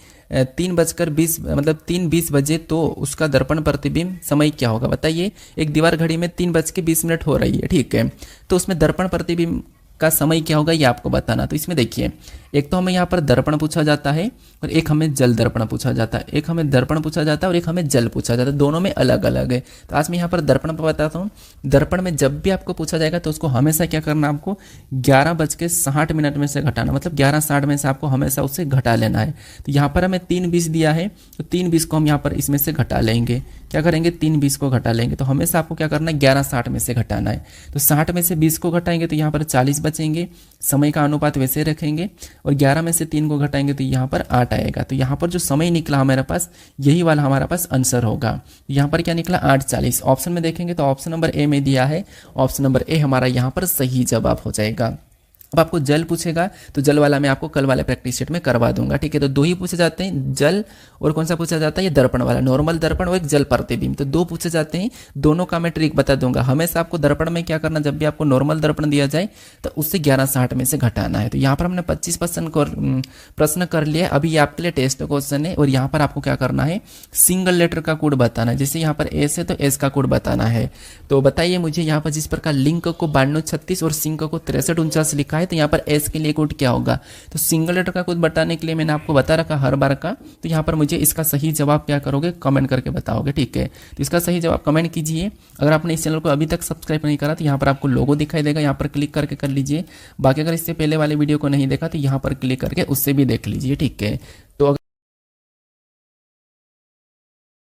3:20 मतलब 3:20 बजे तो उसका दर्पण प्रतिबिंब समय क्या होगा, बताइए। एक दीवार घड़ी में 3:20 हो रही है, ठीक है, तो उसमें दर्पण प्रतिबिंब का समय क्या होगा ये आपको बताना। तो इसमें देखिए एक तो हमें यहाँ पर दर्पण पूछा जाता है और एक हमें जल दर्पण पूछा जाता है, एक हमें दर्पण पूछा जाता है और एक हमें जल पूछा जाता है, दोनों में अलग अलग है। तो आज मैं यहाँ पर दर्पण पर बताता हूँ। दर्पण में जब भी आपको पूछा जाएगा तो उसको हमेशा क्या करना, आपको 11:60 में से घटाना, मतलब 11:60 में से आपको हमेशा उससे घटा लेना है। तो यहाँ पर हमें 3:20 दिया है, तो 3:20 को हम यहाँ पर इसमें से घटा लेंगे, क्या करेंगे 3:20 को घटा लेंगे। तो हमेशा आपको क्या करना है 11:60 में से घटाना है। तो 60 में से 20 को घटाएंगे तो यहाँ पर 40 बचेंगे, समय का अनुपात वैसे रखेंगे, और 11 में से 3 को घटाएंगे तो यहाँ पर 8 आएगा। तो यहाँ पर जो समय निकला हमारे पास यही वाला हमारा पास आंसर होगा। यहाँ पर क्या निकला 8:40। ऑप्शन में देखेंगे तो ऑप्शन नंबर ए में दिया है, ऑप्शन नंबर ए हमारा यहाँ पर सही जवाब हो जाएगा। अब आपको जल पूछेगा तो जल वाला मैं आपको कल वाले प्रैक्टिस सेट में करवा दूंगा, ठीक है। तो 2 ही पूछे जाते हैं, जल और कौन सा पूछा जाता है, ये दर्पण वाला, नॉर्मल दर्पण और एक जल प्रतिबिंब, तो 2 पूछे जाते हैं। दोनों का मैं ट्रिक बता दूंगा। हमेशा आपको दर्पण में क्या करना, जब भी आपको नॉर्मल दर्पण दिया जाए तो उससे 11:60 में से घटाना है। तो यहाँ पर हमने 25% प्रश्न कर लिया। अभी ये आपके लिए टेस्ट क्वेश्चन है और यहाँ पर आपको क्या करना है, सिंगल लेटर का कोड बताना है। जैसे यहाँ पर एस है तो एस का कोड बताना है। तो बताइए मुझे यहाँ पर जिस प्रकार लिंक को 9236 और सिंक को 6349 लिखा है, तो यहाँ पर एस के लिए कोड क्या होगा। तो सिंगल लेटर का कोड बताने के लिए मैंने आपको बता रखा हर बार का। तो यहाँ पर मुझे इसका सही जवाब क्या करोगे, कमेंट करके बताओगे, ठीक है। तो इसका सही जवाब कमेंट कीजिए। अगर आपने इस चैनल को अभी तक सब्सक्राइब नहीं करा तो यहाँ पर आपको लोगो दिखाई देगा, यहाँ पर क्लिक करके कर लीजिए। बाकी अगर इससे पहले वाले वीडियो को नहीं देखा तो यहाँ पर क्लिक करके उससे भी देख लीजिए, ठीक है।